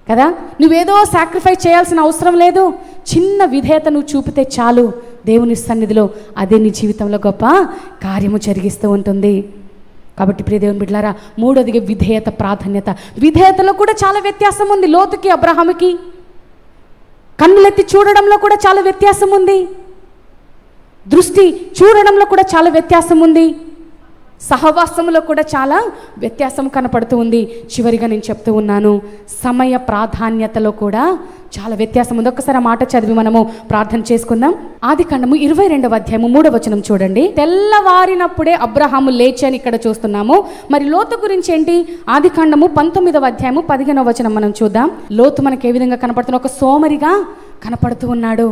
కదా. నువ్వేదో సాక్రిఫైస్ చేయాల్సిన అవసరం లేదు. చిన్న విధేయత నువ్వు చూపితే చాలు, దేవుని సన్నిధిలో అదే నీ జీవితంలో గొప్ప కార్యము జరిగిస్తూ ఉంటుంది. కాబట్టి ప్రియ దేవుని బిడ్డలారా, మూడోదిగా విధేయత ప్రాధాన్యత. విధేయతలో కూడా చాలా వ్యత్యాసం ఉంది. లోతుకి అబ్రహాముకి కన్నులెత్తి చూడడంలో కూడా చాలా వ్యత్యాసం ఉంది. దృష్టి చూడడంలో కూడా చాలా వ్యత్యాసం ఉంది. సహవాసంలో కూడా చాలా వ్యత్యాసం కనపడుతూ ఉంది. చివరిగా నేను చెప్తూ ఉన్నాను, సమయ ప్రాధాన్యతలో కూడా చాలా వ్యత్యాసం ఉంది. ఒక్కసారి ఆ మాట చదివి మనము ప్రార్థన చేసుకుందాం. ఆదికాండము 22వ అధ్యాయము 3వ వచనం చూడండి. తెల్లవారినప్పుడే అబ్రహాము లేచి అని ఇక్కడ చూస్తున్నాము. మరి లోతు గురించి ఏంటి? ఆదికాండము 19వ అధ్యాయము 15వ వచనం మనం చూద్దాం. లోతు మనకు ఏ విధంగా కనపడుతున్న? ఒక సోమరిగా కనపడుతూ ఉన్నాడు.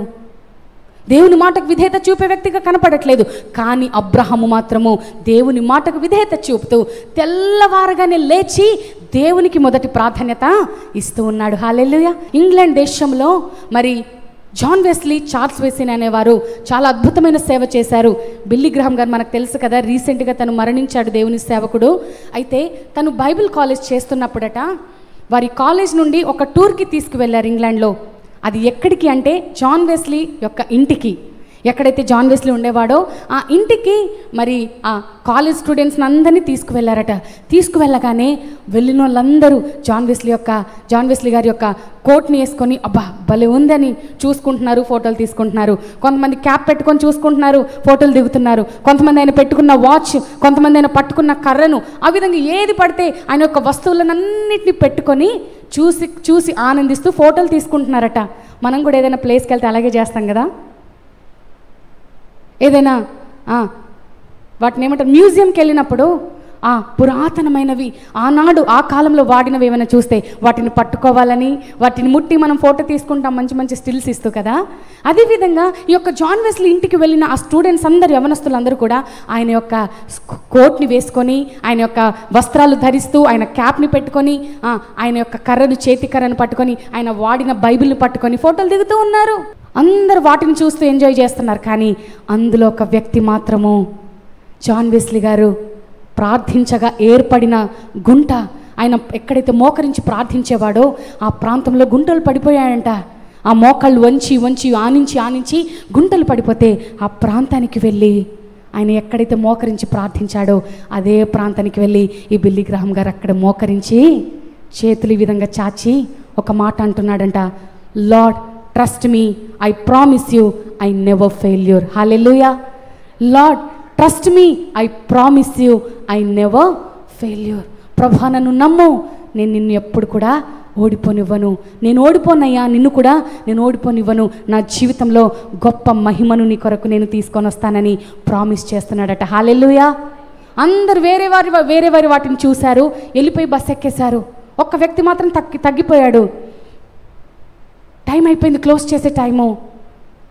దేవుని మాటకు విధేయత చూపే వ్యక్తిగా కనపడట్లేదు. కానీ అబ్రహాము మాత్రము దేవుని మాటకు విధేయత చూపుతూ తెల్లవారగానే లేచి దేవునికి మొదటి ప్రాధాన్యత ఇస్తూ ఉన్నాడు. హల్లెలూయా. ఇంగ్లాండ్ దేశంలో మరి జాన్ వెస్లీ, చార్ల్స్ వెస్లీ అనేవారు చాలా అద్భుతమైన సేవ చేశారు. బిల్లీ గ్రహాం గారు మనకు తెలుసు కదా, రీసెంట్గా తను మరణించాడు, దేవుని సేవకుడు. అయితే తను బైబిల్ కాలేజ్ చేస్తున్నప్పుడట వారి కాలేజ్ నుండి ఒక టూర్కి తీసుకువెళ్ళారు ఇంగ్లాండ్లో. అది ఎక్కడికి అంటే జాన్ వెస్లీ యొక్క ఇంటికి. ఎక్కడైతే జాన్ వెస్లీ ఉండేవాడో ఆ ఇంటికి మరి ఆ కాలేజ్ స్టూడెంట్స్ని అందరినీ తీసుకువెళ్ళారట. తీసుకువెళ్ళగానే వెళ్ళిన వాళ్ళందరూ జాన్ వెస్లీ గారి యొక్క కోట్ని వేసుకొని అబ్బా భలే ఉందని చూసుకుంటున్నారు, ఫోటోలు తీసుకుంటున్నారు. కొంతమంది క్యాప్ పెట్టుకొని చూసుకుంటున్నారు, ఫోటోలు దిగుతున్నారు. కొంతమంది ఆయన పెట్టుకున్న వాచ్, కొంతమంది ఆయన పట్టుకున్న కర్రను, ఆ విధంగా ఏది పడితే ఆయన యొక్క వస్తువులనన్నింటినీ పెట్టుకొని చూసి ఆనందిస్తూ ఫోటోలు తీసుకుంటున్నారట. మనం కూడా ఏదైనా ప్లేస్కి వెళ్తే అలాగే చేస్తాం కదా. ఏదైనా వాటిని ఏమంటారు, మ్యూజియంకి వెళ్ళినప్పుడు పురాతనమైనవి ఆనాడు ఆ కాలంలో వాడినవి ఏమైనా చూస్తే వాటిని పట్టుకోవాలని, వాటిని ముట్టి మనం ఫోటో తీసుకుంటాం, మంచి మంచి స్టిల్స్ ఇస్తూ కదా. అదేవిధంగా ఈ యొక్క జాన్ వెస్లీ ఇంటికి వెళ్ళిన ఆ స్టూడెంట్స్ అందరూ, యవనస్తులందరూ కూడా ఆయన యొక్క కోట్ని వేసుకొని, ఆయన యొక్క వస్త్రాలు ధరిస్తూ, ఆయన క్యాప్ని పెట్టుకొని, ఆయన యొక్క కర్రను, చేతి కర్రను పట్టుకొని, ఆయన వాడిన బైబిల్ని పట్టుకొని ఫోటోలు దిగుతూ ఉన్నారు. అందరూ వాటిని చూస్తూ ఎంజాయ్ చేస్తున్నారు. కానీ అందులో ఒక వ్యక్తి మాత్రము, జాన్ వెస్లీ గారు ప్రార్థించగా ఏర్పడిన గుంట, ఆయన ఎక్కడైతే మోకరించి ప్రార్థించేవాడో ఆ ప్రాంతంలో గుంటలు పడిపోయాయంట. ఆ మోకాళ్ళు వంచి ఆనించి గుంటలు పడిపోతే ఆ ప్రాంతానికి వెళ్ళి ఆయన ఎక్కడైతే మోకరించి ప్రార్థించాడో అదే ప్రాంతానికి వెళ్ళి ఈ బిల్లీ గ్రహాం గారు అక్కడ మోకరించి చేతులు ఈ విధంగా చాచి ఒక మాట అంటున్నాడంట, Lord trust me, I promise you I never failure. Hallelujah. Lord trust me, I promise you I never failure. ప్రభా నన్ను నమ్ము, నేను నిన్ను ఎప్పుడు కూడా ఓడిపోనివ్వను. నేను ఓడిపోనయ్యా, నిన్ను కూడా నేను ఓడిపోనివ్వను. నా జీవితంలో గొప్ప మహిమను నీ కొరకు నేను తీసుకొని వస్తానని ప్రామిస్ చేస్తున్నాడట. హల్లెలూయా. అందరు వేరే వారి వాటిని చూశారు, వెళ్ళిపోయి బస్ ఎక్కేశారు. ఒక్క వ్యక్తి మాత్రం తగ్గిపోయాడు. టైం అయిపోయింది, క్లోజ్ చేసే టైము.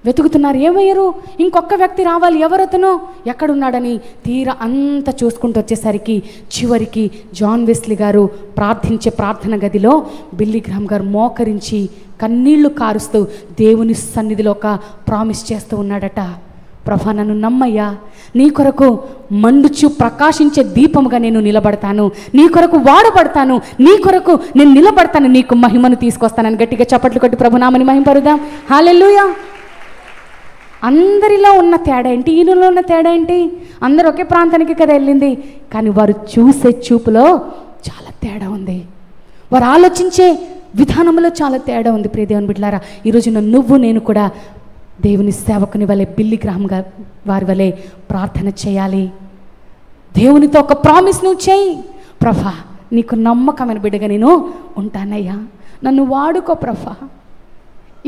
వెతుకుతున్నారు, ఏమయ్యారు, ఇంకొక వ్యక్తి రావాలి, ఎవరతను, ఎక్కడున్నాడని తీరా అంతా చూసుకుంటూ వచ్చేసరికి చివరికి జాన్ వెస్లీ గారు ప్రార్థించే ప్రార్థన గదిలో బిల్లీ గ్రహాం గారు మోకరించి కన్నీళ్లు కారుస్తూ దేవుని సన్నిధిలో ఒక ప్రామిస్ చేస్తూ ఉన్నాడట. ప్రభా నన్ను నమ్మయ్యా, నీ కొరకు మండుచు ప్రకాశించే దీపముగా నేను నిలబడతాను, నీ కొరకు వాడబడతాను, నీ కొరకు నేను నిలబడతాను, నీకు మహిమను తీసుకొస్తానని గట్టిగా చప్పట్లు కొట్టి ప్రభునామని మహిమపరుదాం. హల్లెలూయా. అందరిలో ఉన్న తేడా ఏంటి? ఈయనలో ఉన్న తేడా ఏంటి? అందరూ ఒకే ప్రాంతానికి కదా వెళ్ళింది, కానీ వారు చూసే చూపులో చాలా తేడా ఉంది. వారు ఆలోచించే విధానంలో చాలా తేడా ఉంది. ప్రియ దేవుని బిడ్డలారా, ఈరోజున నువ్వు నేను కూడా దేవుని సేవకుని వలె, బిల్లీ గ్రహాం వారి వలె ప్రార్థన చేయాలి. దేవునితో ఒక ప్రామిస్ నువ్వు చేయి, ప్రభా నీకు నమ్మకమైన బిడ్డగా నేను ఉంటానయ్యా, నన్ను వాడుకో ప్రభా.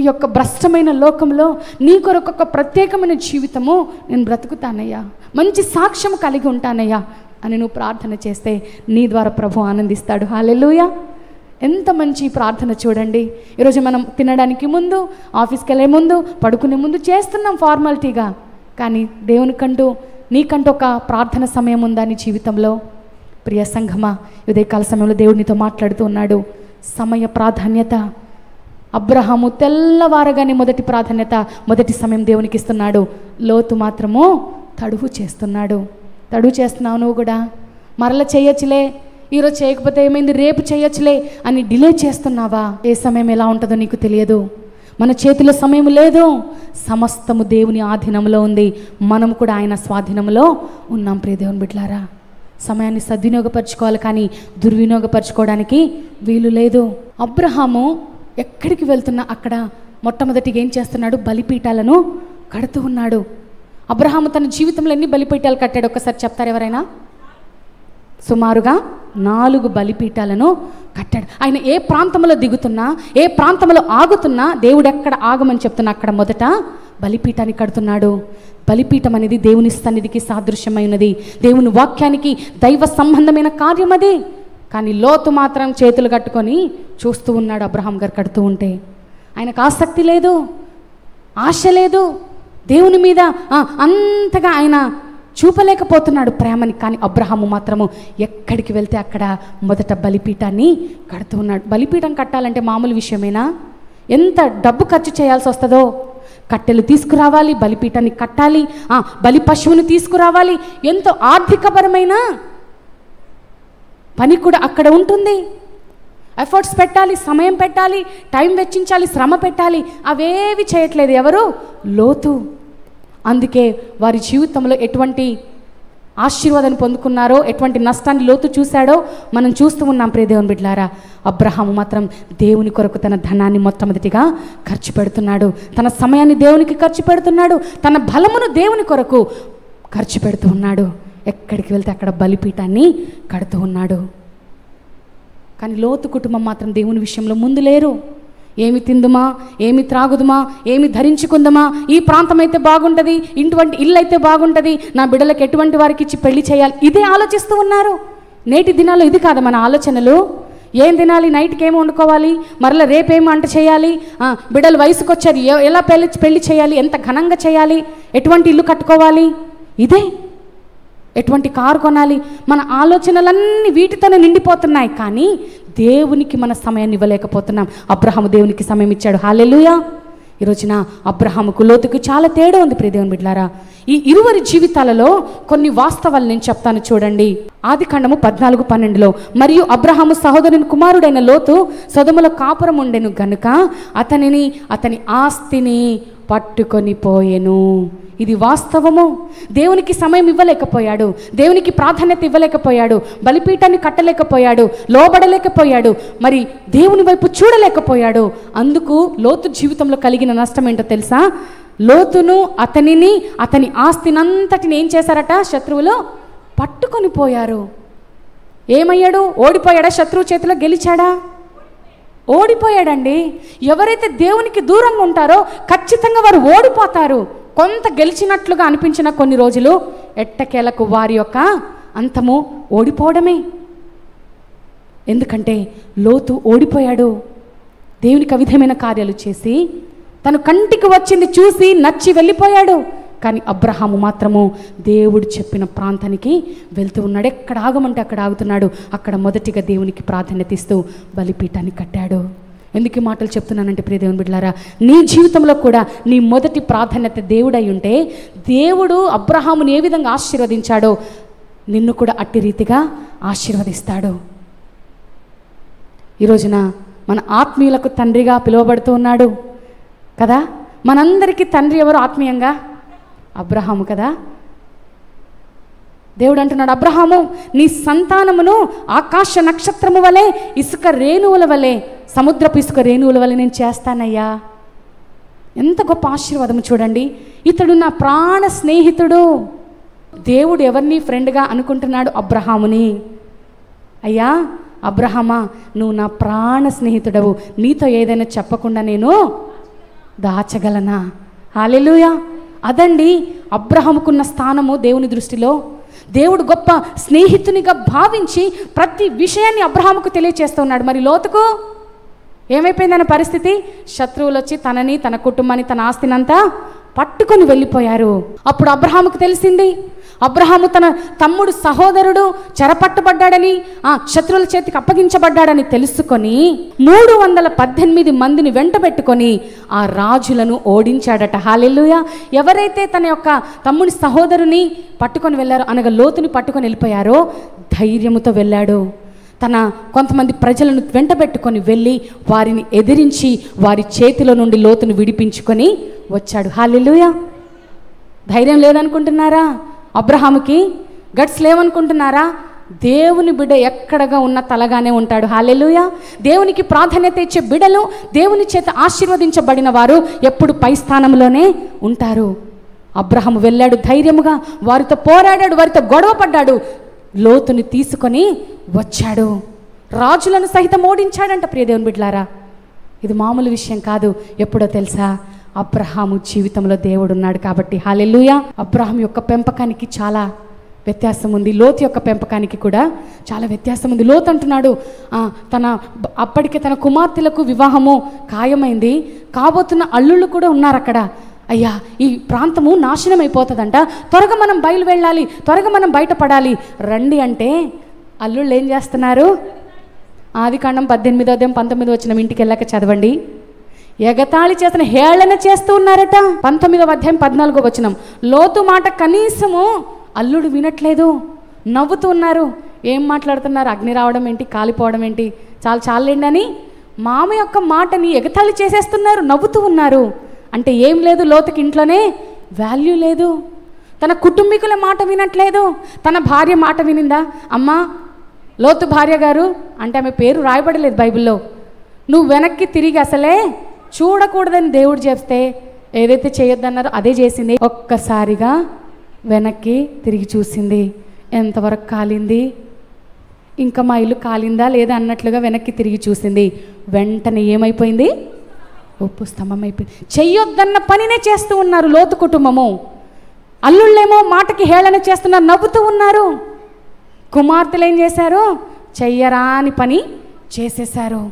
ఈ యొక్క భ్రష్టమైన లోకంలో నీ కొరకు ఒక ప్రత్యేకమైన జీవితము నేను బ్రతుకుతానయ్యా, మంచి సాక్ష్యం కలిగి ఉంటానయ్యా అని నువ్వు ప్రార్థన చేస్తే నీ ద్వారా ప్రభు ఆనందిస్తాడు. హల్లెలూయా. ఎంత మంచి ప్రార్థన చూడండి. ఈరోజు మనం తినడానికి ముందు, ఆఫీస్కి వెళ్ళే ముందు, పడుకునే ముందు చేస్తున్నాం ఫార్మాలిటీగా. కానీ దేవునికంటూ నీకంటూ ఒక ప్రార్థన సమయం ఉందా నీ జీవితంలో? ప్రియ సంఘమా, ఉదయకాల సమయంలో దేవుడు నీతో మాట్లాడుతూ ఉన్నాడు. సమయ ప్రాధాన్యత. అబ్రహాము తెల్లవారగానే మొదటి ప్రాధాన్యత, మొదటి సమయం దేవునికి ఇస్తున్నాడు. లోతు మాత్రము తడువు చేస్తున్నాడు. తడువు చేస్తున్నావు నువ్వు కూడా. మరల చేయొచ్చులే, ఈరోజు చేయకపోతే ఏమైంది, రేపు చేయొచ్చులే అని డిలే చేస్తున్నావా? ఏ సమయం ఎలా ఉంటుందో నీకు తెలియదు. మన చేతిలో సమయం లేదు. సమస్తము దేవుని ఆధీనంలో ఉంది. మనం కూడా ఆయన స్వాధీనంలో ఉన్నాం. ప్రియ దేవుని బిడ్డలారా, సమయాన్ని సద్వినియోగపరచుకోవాలి, కానీ దుర్వినియోగపరచుకోవడానికి వీలు లేదు. అబ్రహాము ఎక్కడికి వెళ్తున్నా అక్కడ మొట్టమొదటిగా ఏం చేస్తున్నాడు? బలిపీఠాలను కడుతూ ఉన్నాడు. అబ్రహాము తన జీవితంలో ఎన్ని బలిపీఠాలు కట్టాడు ఒకసారి చెప్తారు ఎవరైనా? సుమారుగా 4 బలిపీఠాలను కట్టాడు. ఆయన ఏ ప్రాంతంలో దిగుతున్నా, ఏ ప్రాంతంలో ఆగుతున్నా, దేవుడు ఎక్కడ ఆగమని చెప్తున్నా అక్కడ మొదట బలిపీఠాన్ని కడుతున్నాడు. బలిపీఠం అనేది దేవుని సన్నిధికి సాదృశ్యమైనది, దేవుని వాక్యానికి దైవ సంబంధమైన కార్యం అది. కానీ లోతు మాత్రం చేతులు కట్టుకొని చూస్తూ ఉన్నాడు. అబ్రహాం గారు కడుతూ ఉంటే ఆయనకు ఆసక్తి లేదు, ఆశ లేదు దేవుని మీద, అంతగా ఆయన చూపలేకపోతున్నాడు ప్రేమని. కానీ అబ్రహాము మాత్రము ఎక్కడికి వెళ్తే అక్కడ మొదట బలిపీఠాన్ని కడుతూ ఉన్నాడు. బలిపీఠం కట్టాలంటే మామూలు విషయమేనా? ఎంత డబ్బు ఖర్చు చేయాల్సి వస్తుందో. కట్టెలు తీసుకురావాలి, బలిపీఠాన్ని కట్టాలి, బలి పశువుని తీసుకురావాలి. ఎంతో ఆర్థికపరమైన పని కూడా అక్కడ ఉంటుంది. ఎఫర్ట్స్ పెట్టాలి, సమయం పెట్టాలి, టైం వెచ్చించాలి, శ్రమ పెట్టాలి. అవేవి చేయట్లేదు ఎవరు? లోతు. అందుకే వారి జీవితంలో ఎటువంటి ఆశీర్వాదాన్ని పొందుకున్నారో, ఎటువంటి నష్టాన్ని లోతు చూశాడో మనం చూస్తూ ఉన్నాం. ప్రియ దేవుని బిడ్డలారా, అబ్రహాము మాత్రం దేవుని కొరకు తన ధనాన్ని మొట్టమొదటిగా ఖర్చు పెడుతున్నాడు, తన సమయాన్ని దేవునికి ఖర్చు పెడుతున్నాడు, తన బలమును దేవుని కొరకు ఖర్చు పెడుతూ ఉన్నాడు. ఎక్కడికి వెళ్తే అక్కడ బలిపీఠాన్ని కడుతూ ఉన్నాడు. కానీ లోతు కుటుంబం మాత్రం దేవుని విషయంలో ముందు లేరు. ఏమి తిందుమా, ఏమి త్రాగుదుమా, ఏమి ధరించుకుందామా, ఈ ప్రాంతం అయితే బాగుంటుంది, ఇటువంటి ఇల్లు అయితే బాగుంటుంది, నా బిడ్డలకు ఎటువంటి వారికి ఇచ్చి పెళ్లి చేయాలి, ఇదే ఆలోచిస్తూ ఉన్నారు. నేటి దినాల్లో ఇది కాదు మన ఆలోచనలు. ఏం తినాలి, నైట్కి ఏమి వండుకోవాలి, మరలా రేపేమి వంట చేయాలి, బిడ్డలు వయసుకు వచ్చారు ఎలా పెళ్లి చేయాలి, ఎంత ఘనంగా చేయాలి, ఎటువంటి ఇల్లు కట్టుకోవాలి, ఇదే. ఎటువంటి కారు కొనాలి, మన ఆలోచనలన్నీ వీటితోనే నిండిపోతున్నాయి. కానీ దేవునికి మన సమయాన్ని ఇవ్వలేకపోతున్నాం. అబ్రహాము దేవునికి సమయం ఇచ్చాడు. హల్లెలూయా. ఈ రోజున అబ్రహాముకు లోతుకు చాలా తేడా ఉంది. ప్రియ దేవుని బిడ్డలారా, ఈ ఇరువురి జీవితాలలో కొన్ని వాస్తవాలు నేను చెప్తాను చూడండి. ఆదికాండము 14:12లో, మరియు అబ్రహాము సహోదరుని కుమారుడైన లోతు సొదొమలో కాపురం ఉండెను గనుక అతని ఆస్తిని పట్టుకొని పోయెను. ఇది వాస్తవము. దేవునికి సమయం ఇవ్వలేకపోయాడు, దేవునికి ప్రాధాన్యత ఇవ్వలేకపోయాడు, బలిపీఠాన్ని కట్టలేకపోయాడు, లోబడలేకపోయాడు, మరి దేవుని వైపు చూడలేకపోయాడు. అందుకు లోతు జీవితంలో కలిగిన నష్టం ఏంటో తెలుసా? లోతును అతని ఆస్తినంతటిని ఏం చేశారట? శత్రువులు పట్టుకొని పోయారు. ఏమయ్యాడు? ఓడిపోయాడా? శత్రువు చేతిలో గెలిచాడా? ఓడిపోయాడండి. ఎవరైతే దేవునికి దూరంగా ఉంటారో ఖచ్చితంగా వారు ఓడిపోతారు. కొంత గెలిచినట్లుగా అనిపించిన కొన్ని రోజులు ఎట్టకేలకు వారి యొక్క అంతము ఓడిపోవడమే. ఎందుకంటే లోతు ఓడిపోయాడు. దేవునికి అవిధమైన కార్యాలు చేసి తను కంటికి వచ్చింది చూసి నచ్చి వెళ్ళిపోయాడు. కానీ అబ్రహాము మాత్రము దేవుడు చెప్పిన ప్రాంతానికి వెళ్తూ ఉన్నాడు. ఎక్కడ ఆగమంటే అక్కడ ఆగుతున్నాడు. అక్కడ మొదటిగా దేవునికి ప్రాధాన్యత ఇస్తూ బలిపీఠాన్ని కట్టాడు. ఎందుకు ఈ మాటలు చెప్తున్నానంటే ప్రియ దేవుని బిడ్డలారా, నీ జీవితంలో కూడా నీ మొదటి ప్రాధాన్యత దేవుడై ఉంటే, దేవుడు అబ్రహాముని ఏ విధంగా ఆశీర్వదించాడో నిన్ను కూడా అట్టి రీతిగా ఆశీర్వదిస్తాడు. ఈ రోజున మన ఆత్మీయులకు తండ్రిగా పిలువబడుతూ ఉన్నాడు కదా. మనందరికీ తండ్రి ఎవరు ఆత్మీయంగా? అబ్రహాము కదా. దేవుడు అంటున్నాడు, అబ్రహాము నీ సంతానమును ఆకాశ నక్షత్రము వలె, ఇసుక రేణువుల వలె, సముద్రపు ఇసుక రేణువుల వలె నేను చేస్తానయ్యా. ఎంత గొప్ప ఆశీర్వాదము చూడండి. ఇతడు నా ప్రాణ స్నేహితుడు. దేవుడు ఎవరిని ఫ్రెండ్గా అనుకుంటున్నాడు? అబ్రహాముని. అయ్యా అబ్రహామా, నువ్వు నా ప్రాణ స్నేహితుడవు, నీతో ఏదైనా చెప్పకుండా నేను దాచగలనా? హల్లెలూయా. అదండి అబ్రహాముకున్న స్థానము దేవుని దృష్టిలో. దేవుడు గొప్ప స్నేహితునిగా భావించి ప్రతి విషయాన్ని అబ్రహాముకు తెలియచేస్తున్నాడు. మరి లోతుకు ఏమైపోయిందన్న పరిస్థితి? శత్రువులు వచ్చి తనని, తన కుటుంబాన్ని, తన ఆస్తినంతా పట్టుకొని వెళ్ళిపోయారు. అప్పుడు అబ్రహాముకు తెలిసింది, అబ్రహాము తన తమ్ముడు సహోదరుడు చెరపట్టబడ్డాడని, శత్రువుల చేతికి అప్పగించబడ్డాడని తెలుసుకొని 318 మందిని వెంటబెట్టుకొని ఆ రాజులను ఓడించాడట. హల్లెలూయా. ఎవరైతే తన యొక్క తమ్ముడి సహోదరుని పట్టుకొని వెళ్ళారో, అనగా లోతుని పట్టుకొని వెళ్ళిపోయారో, ధైర్యముతో వెళ్ళాడు. తన కొంతమంది ప్రజలను వెంటబెట్టుకొని వెళ్ళి వారిని ఎదిరించి వారి చేతిలో నుండి లోతును విడిపించుకొని వచ్చాడు. హల్లెలూయా. ధైర్యం లేదనుకుంటున్నారా? అబ్రహాముకి గట్స్ లేవనుకుంటున్నారా? దేవుని బిడ్డ ఎక్కడగా ఉన్న తలగానే ఉంటాడు. హల్లెలూయా. దేవునికి ప్రాధాన్యత ఇచ్చే బిడ్డలు, దేవుని చేత ఆశీర్వదించబడిన వారు ఎప్పుడు పై స్థానంలోనే ఉంటారు. అబ్రహాము వెళ్ళాడు ధైర్యముగా, వారితో పోరాడాడు, వారితో గొడవ పడ్డాడు, లోతుని తీసుకొని వచ్చాడు. రాజులను సహితం ఓడించాడంట. ప్రియ దేవుని బిడ్డలారా, ఇది మామూలు విషయం కాదు. ఎప్పుడో తెలుసా? అబ్రహాము జీవితంలో దేవుడు ఉన్నాడు కాబట్టి. హల్లెలూయా. అబ్రహాం యొక్క పెంపకానికి చాలా వ్యత్యాసం ఉంది, లోతు యొక్క పెంపకానికి కూడా చాలా వ్యత్యాసం ఉంది. లోతు అంటున్నాడు, అప్పటికే తన కుమార్తెలకు వివాహము ఖాయమైంది, కాబోతున్న అల్లుళ్ళు కూడా ఉన్నారు అక్కడ. అయ్యా, ఈ ప్రాంతము నాశనం అయిపోతుందంట, త్వరగా మనం బయలు వెళ్ళాలి, త్వరగా మనం బయటపడాలి రండి అంటే అల్లుళ్ళు ఏం చేస్తున్నారు? ఆదికాండం 18వ అధ్యాయం 19వ వచనం ఇంటికి వెళ్ళాక చదవండి. ఎగతాళి చేసిన హేళన చేస్తూ ఉన్నారట. 19వ అధ్యాయం 14వ వచనం. లోతు మాట కనీసము అల్లుడు వినట్లేదు, నవ్వుతూ ఉన్నారు. ఏం మాట్లాడుతున్నారు? అగ్ని రావడం ఏంటి, కాలిపోవడం ఏంటి, చాలండి అని మామ యొక్క మాటని ఎగతాళి చేసేస్తున్నారు, నవ్వుతూ ఉన్నారు. అంటే ఏం లేదు, లోతుకి ఇంట్లోనే వాల్యూ లేదు, తన కుటుంబీకుల మాట వినట్లేదు. తన భార్య మాట వినిందా? అమ్మా, లోతు భార్య గారు అంటే ఆమె పేరు రాయబడలేదు బైబిల్లో. నువ్వు వెనక్కి తిరిగి అసలే చూడకూడదని దేవుడు చెప్తే ఏదైతే చేయొద్దన్నారో అదే చేసింది. ఒక్కసారిగా వెనక్కి తిరిగి చూసింది. ఎంతవరకు కాలింది? ఇంకా మా ఇల్లు కాలిందా లేదా అన్నట్లుగా వెనక్కి తిరిగి చూసింది. వెంటనే ఏమైపోయింది? ఉప్పు స్తంభం అయిపోయింది. చెయ్యొద్దన్న పనినే చేస్తూ ఉన్నారు లోతు కుటుంబము. అల్లుళ్ళేమో మాటకి హేళన చేస్తున్నారు, నవ్వుతూ ఉన్నారు. కుమార్తెలు ఏం చేశారు? చెయ్యరాని పని చేసేశారు.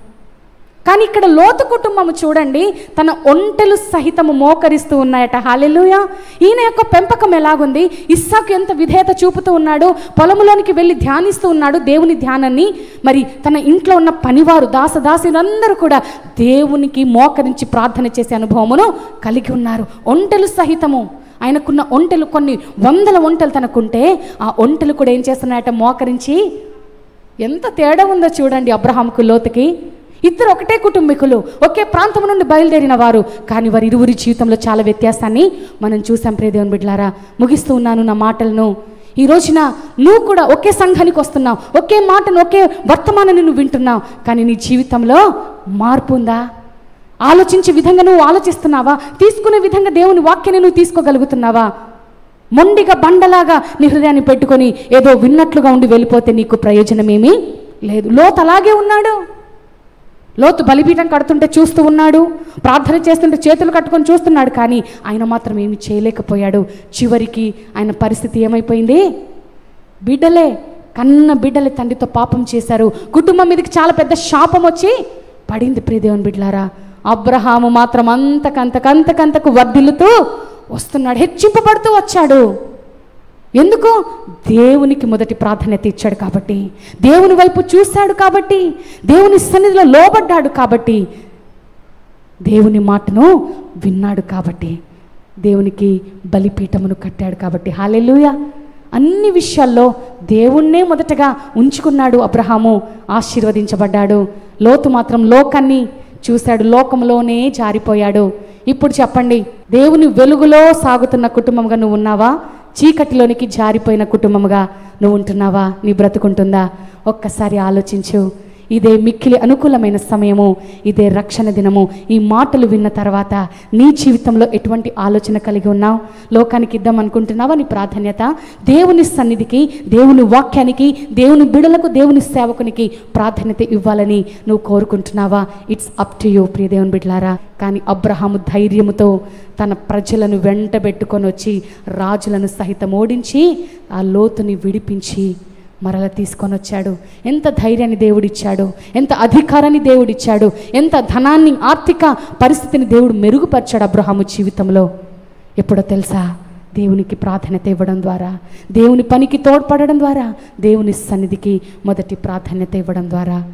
కానీ ఇక్కడ లోతు కుటుంబము చూడండి, తన ఒంటెలు సహితము మోకరిస్తూ ఉన్నాయట. హల్లెలూయా. ఈయన యొక్క పెంపకం ఎలాగుంది? ఇస్సాకు ఎంత విధేయత చూపుతూ ఉన్నాడు, పొలంలోనికి వెళ్ళి ధ్యానిస్తూ ఉన్నాడు దేవుని ధ్యానాన్ని. మరి తన ఇంట్లో ఉన్న పనివారు, దాసదాసులందరూ కూడా దేవునికి మోకరించి ప్రార్థన చేసే అనుభవమును కలిగి ఉన్నారు. ఒంటెలు సహితము, ఆయనకున్న ఒంటెలు కొన్ని 100 ఒంటెలు తనకుంటే ఆ ఒంటెలు కూడా ఏం చేస్తున్నాయట? మోకరించి. ఎంత తేడా ఉందో చూడండి అబ్రహాముకు లోతుకి. ఇద్దరు ఒకటే కుటుంబీకులు, ఒకే ప్రాంతం నుండి బయలుదేరిన వారు, కానీ వారి ఇరువురి జీవితంలో చాలా వ్యత్యాసాన్ని మనం చూసాం. ప్రియ దేవుని బిడ్డలారా, ముగిస్తూ ఉన్నాను నా మాటలను. ఈ రోజున నువ్వు కూడా ఒకే సంఘానికి వస్తున్నావు, ఒకే మాటను, ఒకే వర్తమానాన్ని నువ్వు వింటున్నావు, కానీ నీ జీవితంలో మార్పు ఉందా? ఆలోచించే విధంగా నువ్వు ఆలోచిస్తున్నావా? తీసుకునే విధంగా దేవుని వాక్యాన్ని నువ్వు తీసుకోగలుగుతున్నావా? మొండిగా బండలాగా నీ హృదయాన్ని పెట్టుకొని ఏదో విన్నట్లుగా ఉండి వెళ్ళిపోతే నీకు ప్రయోజనమేమీ లేదు. లోతు అలాగే ఉన్నాడు. లోతు బలిపీఠం కడుతుంటే చూస్తూ ఉన్నాడు, ప్రార్థన చేస్తుంటే చేతులు కట్టుకొని చూస్తున్నాడు, కానీ ఆయన మాత్రం ఏమి చేయలేకపోయాడు. చివరికి ఆయన పరిస్థితి ఏమైపోయింది? బిడ్డలే, కన్న బిడ్డలే తండ్రితో పాపం చేశారు. కుటుంబం మీదకి చాలా పెద్ద శాపం వచ్చి పడింది. ప్రియ దేవుని బిడ్డలారా, అబ్రహాము మాత్రం అంతకంతకు వర్ధిల్లుతూ వస్తున్నాడు, హెచ్చింపబడుతూ వచ్చాడు. ఎందుకు? దేవునికి మొదటి ప్రాధాన్యత ఇచ్చాడు కాబట్టి, దేవుని వైపు చూశాడు కాబట్టి, దేవుని సన్నిధిలో లోబడ్డాడు కాబట్టి, దేవుని మాటను విన్నాడు కాబట్టి, దేవునికి బలిపీఠమును కట్టాడు కాబట్టి. హల్లెలూయా. అన్ని విషయాల్లో దేవుణ్ణే మొదటగా ఉంచుకున్నాడు అబ్రహాము, ఆశీర్వదించబడ్డాడు. లోతు మాత్రం లోకాన్ని చూశాడు, లోకంలోనే జారిపోయాడు. ఇప్పుడు చెప్పండి, దేవుని వెలుగులో సాగుతున్న కుటుంబంగా నువ్వు ఉన్నావా? చీకటిలోనికి జారిపోయిన కుటుంబముగా నువ్వు ఉంటున్నావా? నీ బ్రతుకుంటుందా? ఒక్కసారి ఆలోచించు. ఇదే మిక్కిలి అనుకూలమైన సమయము, ఇదే రక్షణ దినము. ఈ మాటలు విన్న తర్వాత నీ జీవితంలో ఎటువంటి ఆలోచన కలిగి ఉన్నావు? లోకానికి ఇద్దాం అనుకుంటున్నావా నీ ప్రాధాన్యత? దేవుని సన్నిధికి, దేవుని వాక్యానికి, దేవుని బిడలకు, దేవుని సేవకునికి ప్రాధాన్యత ఇవ్వాలని నువ్వు కోరుకుంటున్నావా? ఇట్స్ అప్ టు యూ ప్రియ దేవుని బిడ్డలారా. కానీ అబ్రహాము ధైర్యముతో తన ప్రజలను వెంటబెట్టుకొని వచ్చి రాజులను సహితం ఓడించి ఆ లోతుని విడిపించి మరల తీసుకొని వచ్చాడు. ఎంత ధైర్యాన్ని దేవుడిచ్చాడు, ఎంత అధికారాన్ని దేవుడిచ్చాడు, ఎంత ధనాన్ని, ఆర్థిక పరిస్థితిని దేవుడు మెరుగుపరిచాడు అబ్రహాము జీవితంలో. ఎప్పుడో తెలుసా? దేవునికి ప్రాధాన్యత ఇవ్వడం ద్వారా, దేవుని పనికి తోడ్పడడం ద్వారా, దేవుని సన్నిధికి మొదటి ప్రాధాన్యత ఇవ్వడం ద్వారా.